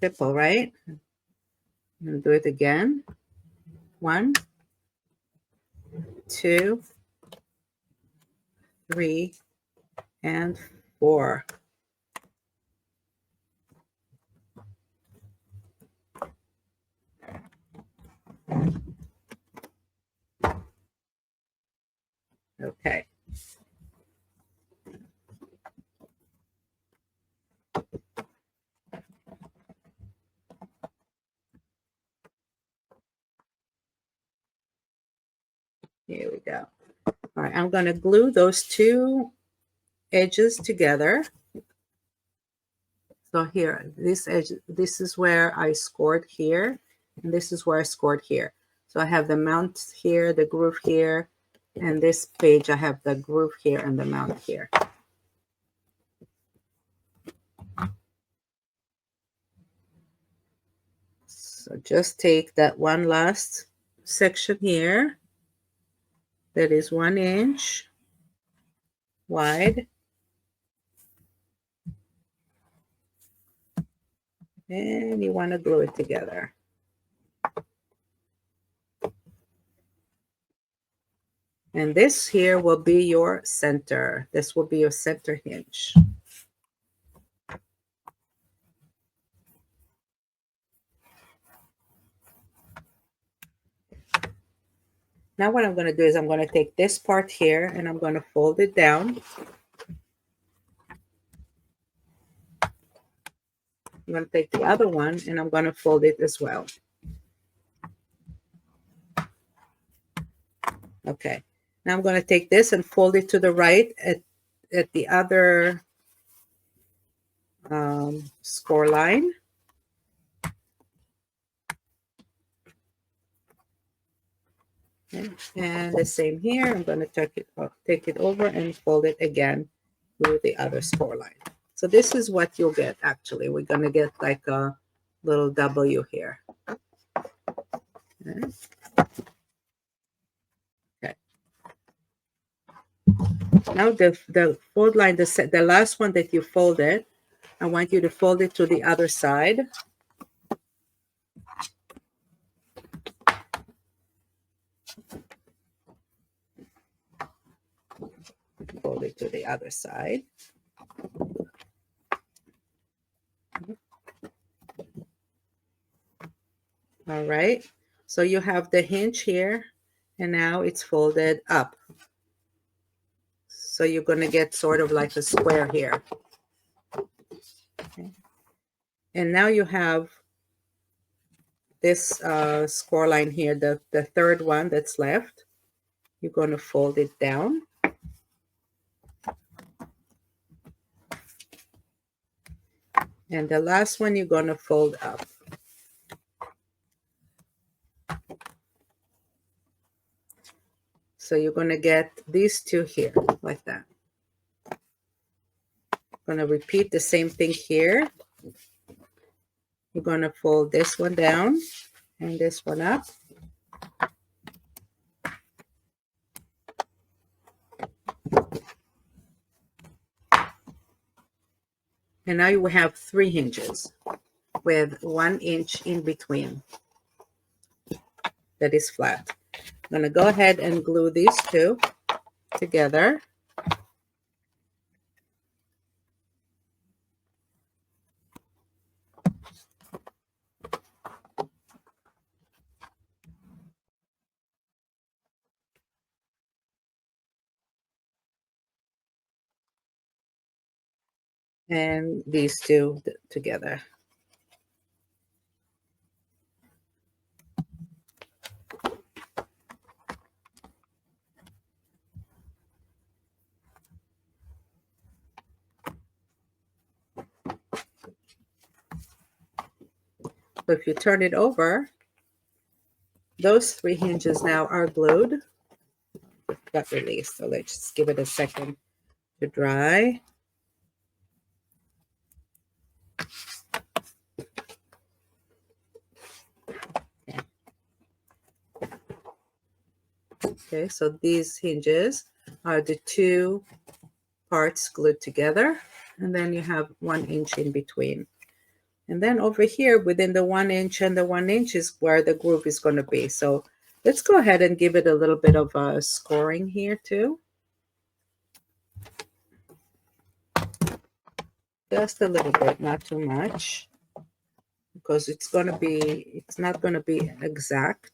Simple, right? I'm going to do it again. 1, 2, 3, and 4. Okay. Here we go. All right, I'm going to glue those 2 edges together. So here, this edge, this is where I scored here, and this is where I scored here. So I have the mount here, the groove here, and this page I have the groove here and the mount here. So just take that one last section here that is 1 inch wide, and you want to glue it together. And this here will be your center. This will be your center hinge. Now what I'm going to do is I'm going to take this part here and I'm going to fold it down. I'm going to take the other one and I'm going to fold it as well. Okay. Now I'm going to take this and fold it to the right at the other score line. Okay. And the same here. I'm going to take it over and fold it again to the other score line. So this is what you'll get actually. We're going to get like a little W here. Okay. Okay. Now the fold line, the last one that you folded, I want you to fold it to the other side. Fold it to the other side. All right. So you have the hinge here, and now it's folded up. So you're going to get sort of like a square here. Okay. And now you have this score line here, the third one that's left. You're going to fold it down. And the last one you're going to fold up. So you're going to get these two here, like that. Going to repeat the same thing here. You're going to fold this one down and this one up. And now you will have 3 hinges with 1 inch in between that is flat. I'm going to go ahead and glue these two together. and these two together. So if you turn it over, those 3 hinges now are glued. Got released. So let's just give it a second to dry. Okay, so these hinges are the 2 parts glued together, and then you have 1 inch in between. And then over here within the 1 inch and the 1 inch is where the groove is going to be. So let's go ahead and give it a little bit of a scoring here too. Just a little bit, not too much, because it's not going to be exact.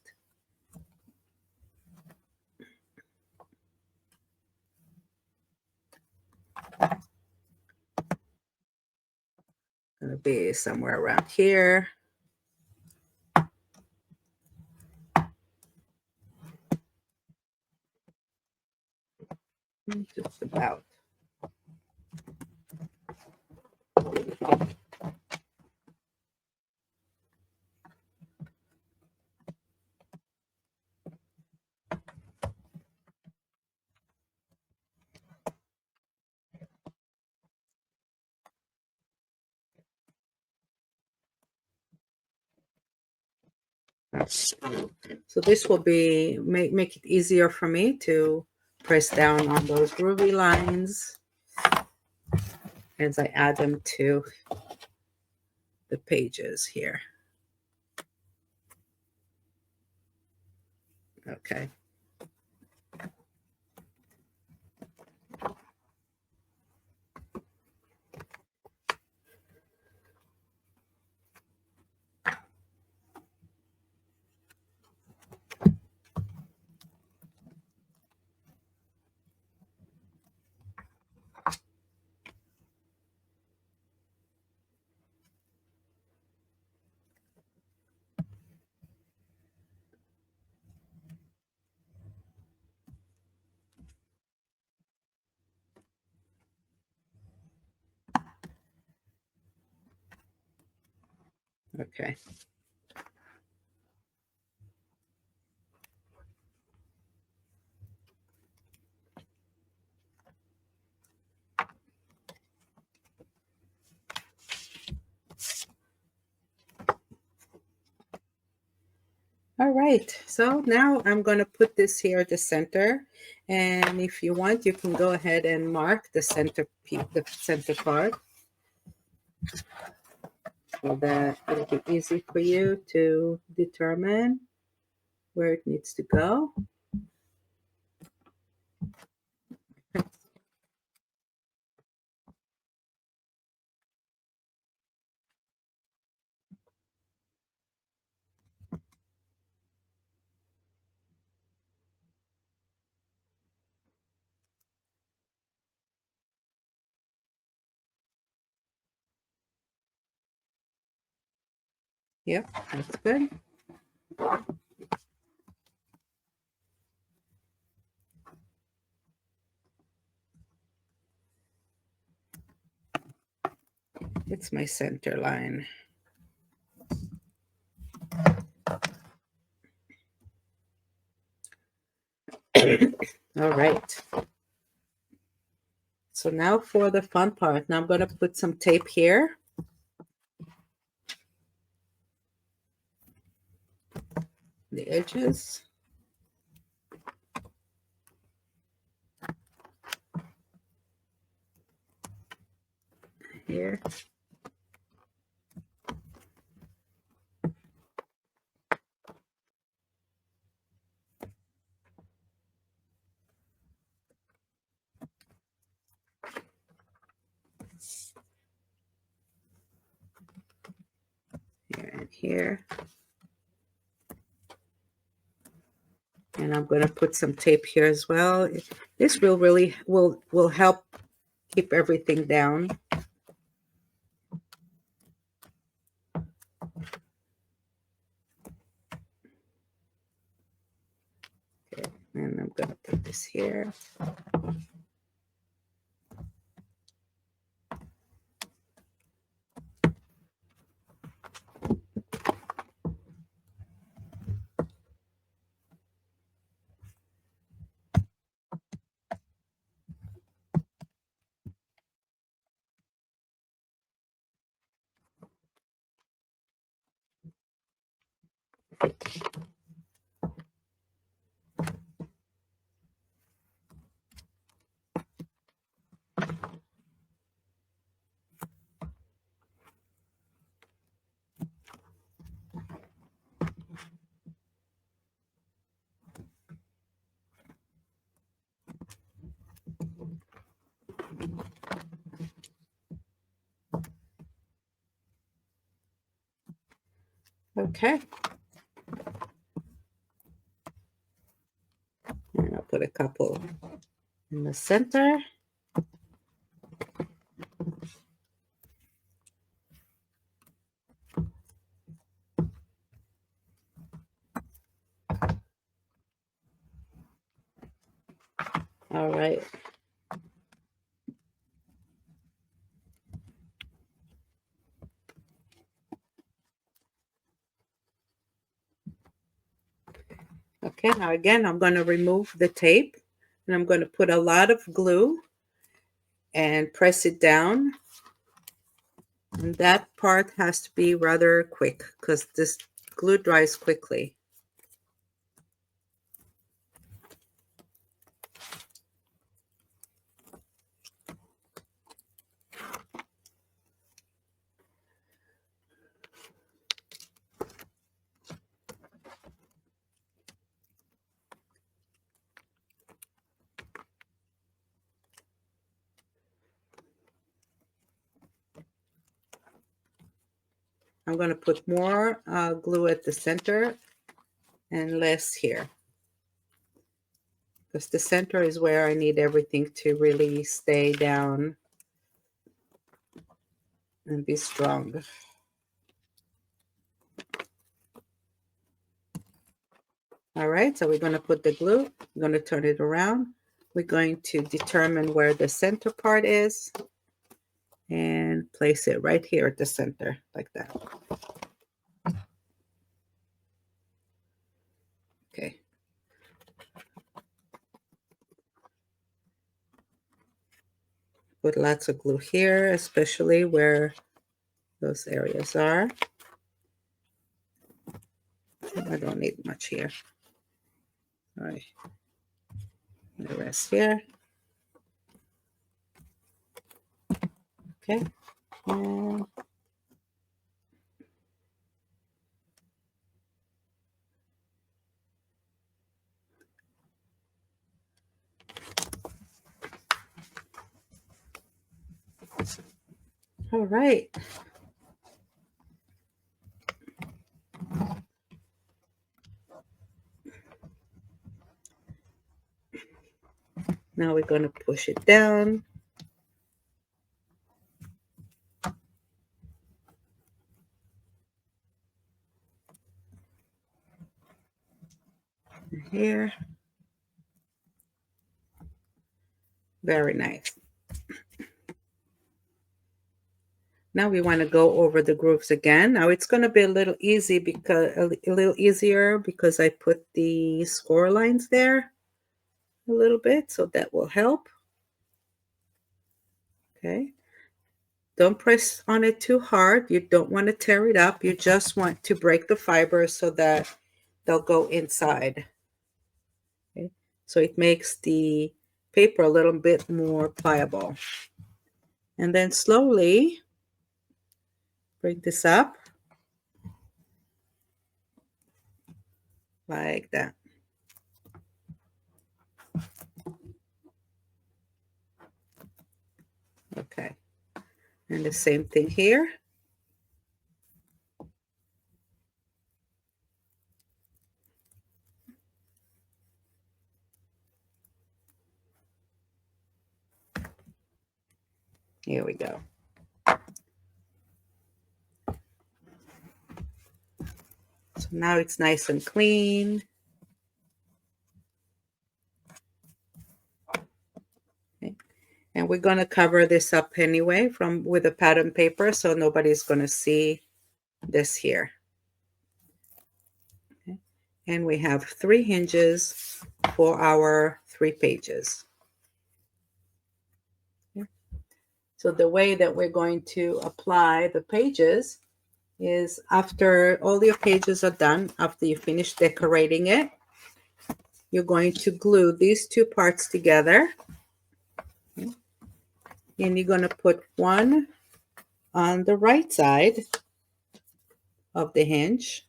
Going to be somewhere around here. Just about. So this will be make it easier for me to press down on those groovy lines as I add them to the pages here. Okay. Okay. All right, so now I'm going to put this here at the center, and if you want, you can go ahead and mark the center part, so that it'll be easy for you to determine where it needs to go. Yep, that's good. It's my center line. All right. So now for the fun part. Now I'm going to put some tape here. The edges. Here. Here and here. And I'm going to put some tape here as well. This will really will help keep everything down. And I'm going to put this here. Okay. And I'll put a couple in the center. All right. Okay, now again, I'm going to remove the tape and I'm going to put a lot of glue and press it down. And that part has to be rather quick because this glue dries quickly. I'm going to put more glue at the center and less here, because the center is where I need everything to really stay down and be strong. All right, so we're going to put the glue. We're going to turn it around. We're going to determine where the center part is and place it right here at the center, like that. Okay. Put lots of glue here, especially where those areas are. I don't need much here. All right. The rest here. Okay. And all right. Now we're going to push it down. Here. Very nice. Now we want to go over the grooves again. Now it's going to be a little easier because I put the score lines there a little bit, so that will help. Okay. Don't press on it too hard. You don't want to tear it up. You just want to break the fibers so that they'll go inside. Okay. So it makes the paper a little bit more pliable. And then slowly bring this up like that. Okay. And the same thing here. Here we go. So now it's nice and clean. And we're going to cover this up anyway with a pattern paper, so nobody's going to see this here. Okay. And we have 3 hinges for our 3 pages. Okay. So the way that we're going to apply the pages is after all your pages are done, after you finish decorating it, you're going to glue these 2 parts together. Okay. And you're going to put one on the right side of the hinge,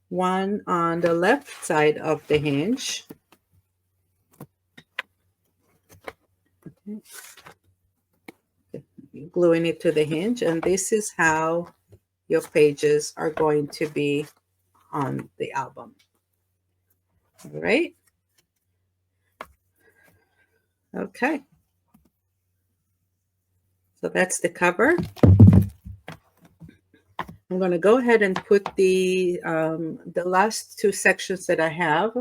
one on the left side of the hinge. Okay. Gluing it to the hinge, and this is how your pages are going to be on the album. All right. Okay. So that's the cover. I'm going to go ahead and put the last 2 sections that I have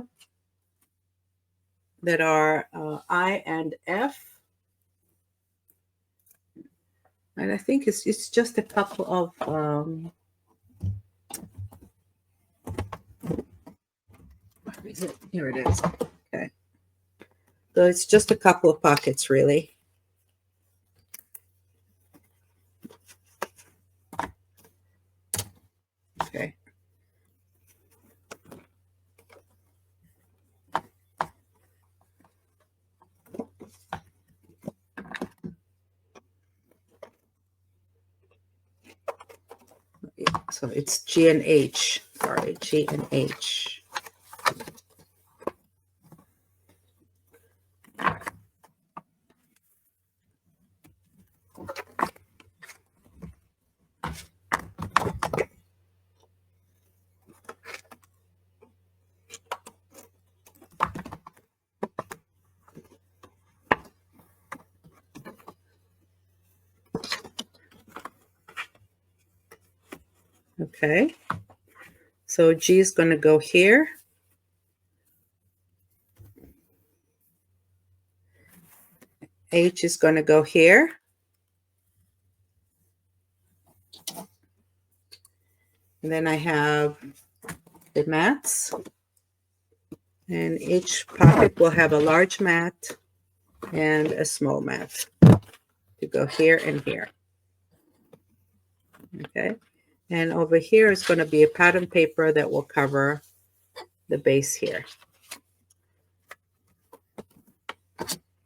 that are I and F. And I think it's just a couple of where is it? Here it is. Okay. So it's just a couple of pockets, really. Okay. So it's G and H. Sorry, G and H. Okay. So G is going to go here. H is going to go here. And then I have the mats. And each pocket will have a large mat and a small mat to go here and here. Okay. And over here is going to be a pattern paper that will cover the base here.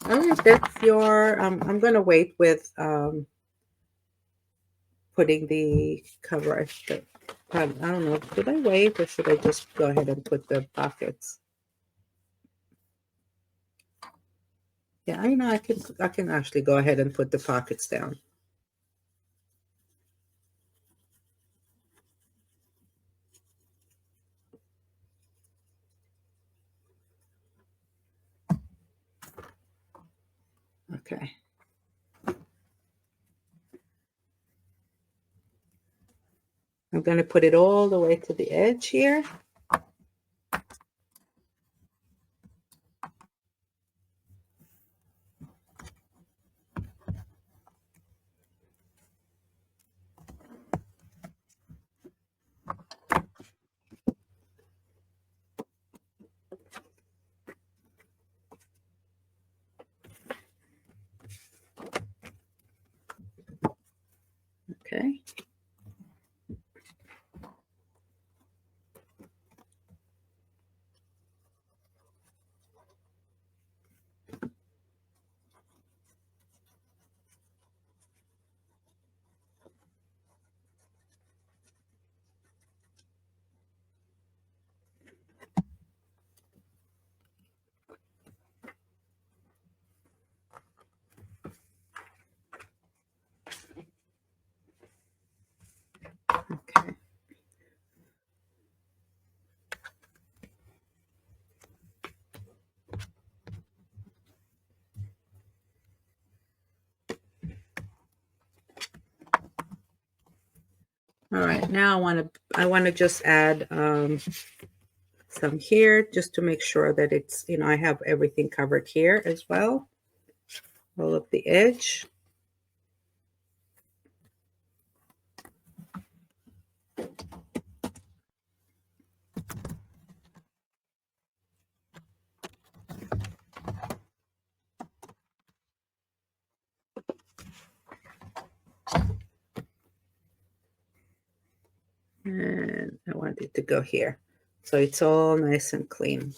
All right, that's your, I'm going to wait with putting the cover. I don't know, should I wait or should I just go ahead and put the pockets? Yeah, I know I can actually go ahead and put the pockets down. Okay. I'm going to put it all the way to the edge here. Okay. Okay. All right, now I want to just add some here just to make sure that it's, I have everything covered here as well. all of the edge. And I want it to go here. So it's all nice and clean.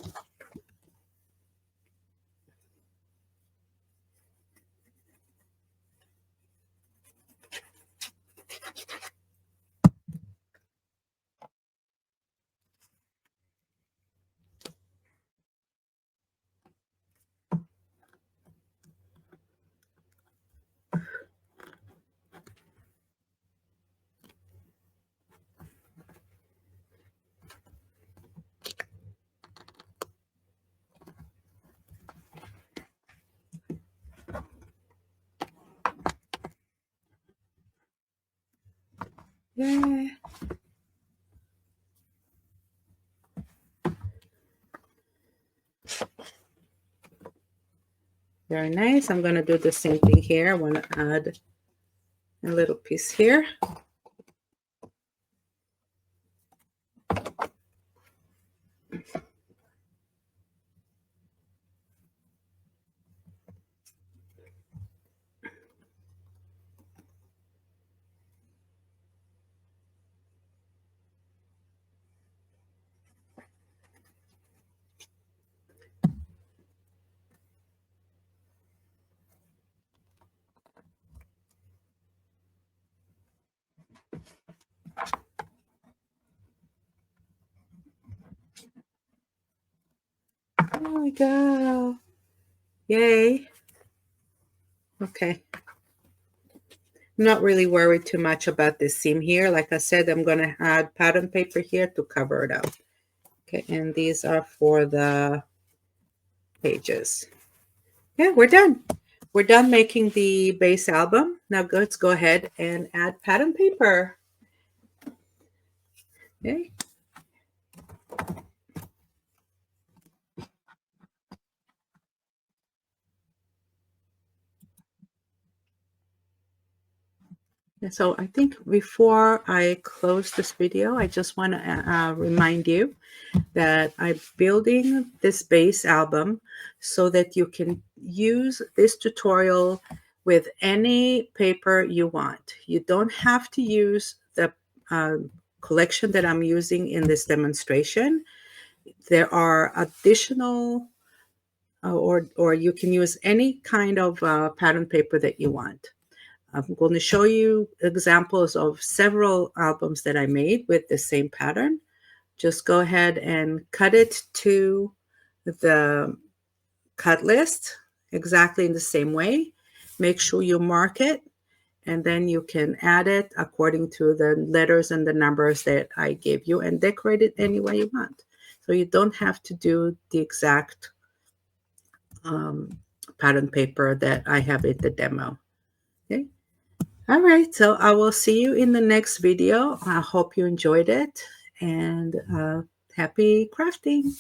Yeah. Very nice. I'm going to do the same thing here. I want to add a little piece here. There we go. Yay. Okay. I'm not really worried too much about this seam here. Like I said, I'm going to add pattern paper here to cover it up. Okay, and these are for the pages. Yeah, we're done. We're done making the base album. Now let's go ahead and add pattern paper. Okay. And so I think before I close this video, I just want to remind you that I'm building this base album so that you can use this tutorial with any paper you want. You don't have to use the collection that I'm using in this demonstration. There are additional or you can use any kind of pattern paper that you want. I'm going to show you examples of several albums that I made with the same pattern. Just go ahead and cut it to the cut list exactly in the same way. Make sure you mark it, and then you can add it according to the letters and the numbers that I gave you and decorate it any way you want. So you don't have to do the exact pattern paper that I have in the demo. Okay. All right, so I will see you in the next video. I hope you enjoyed it, and happy crafting.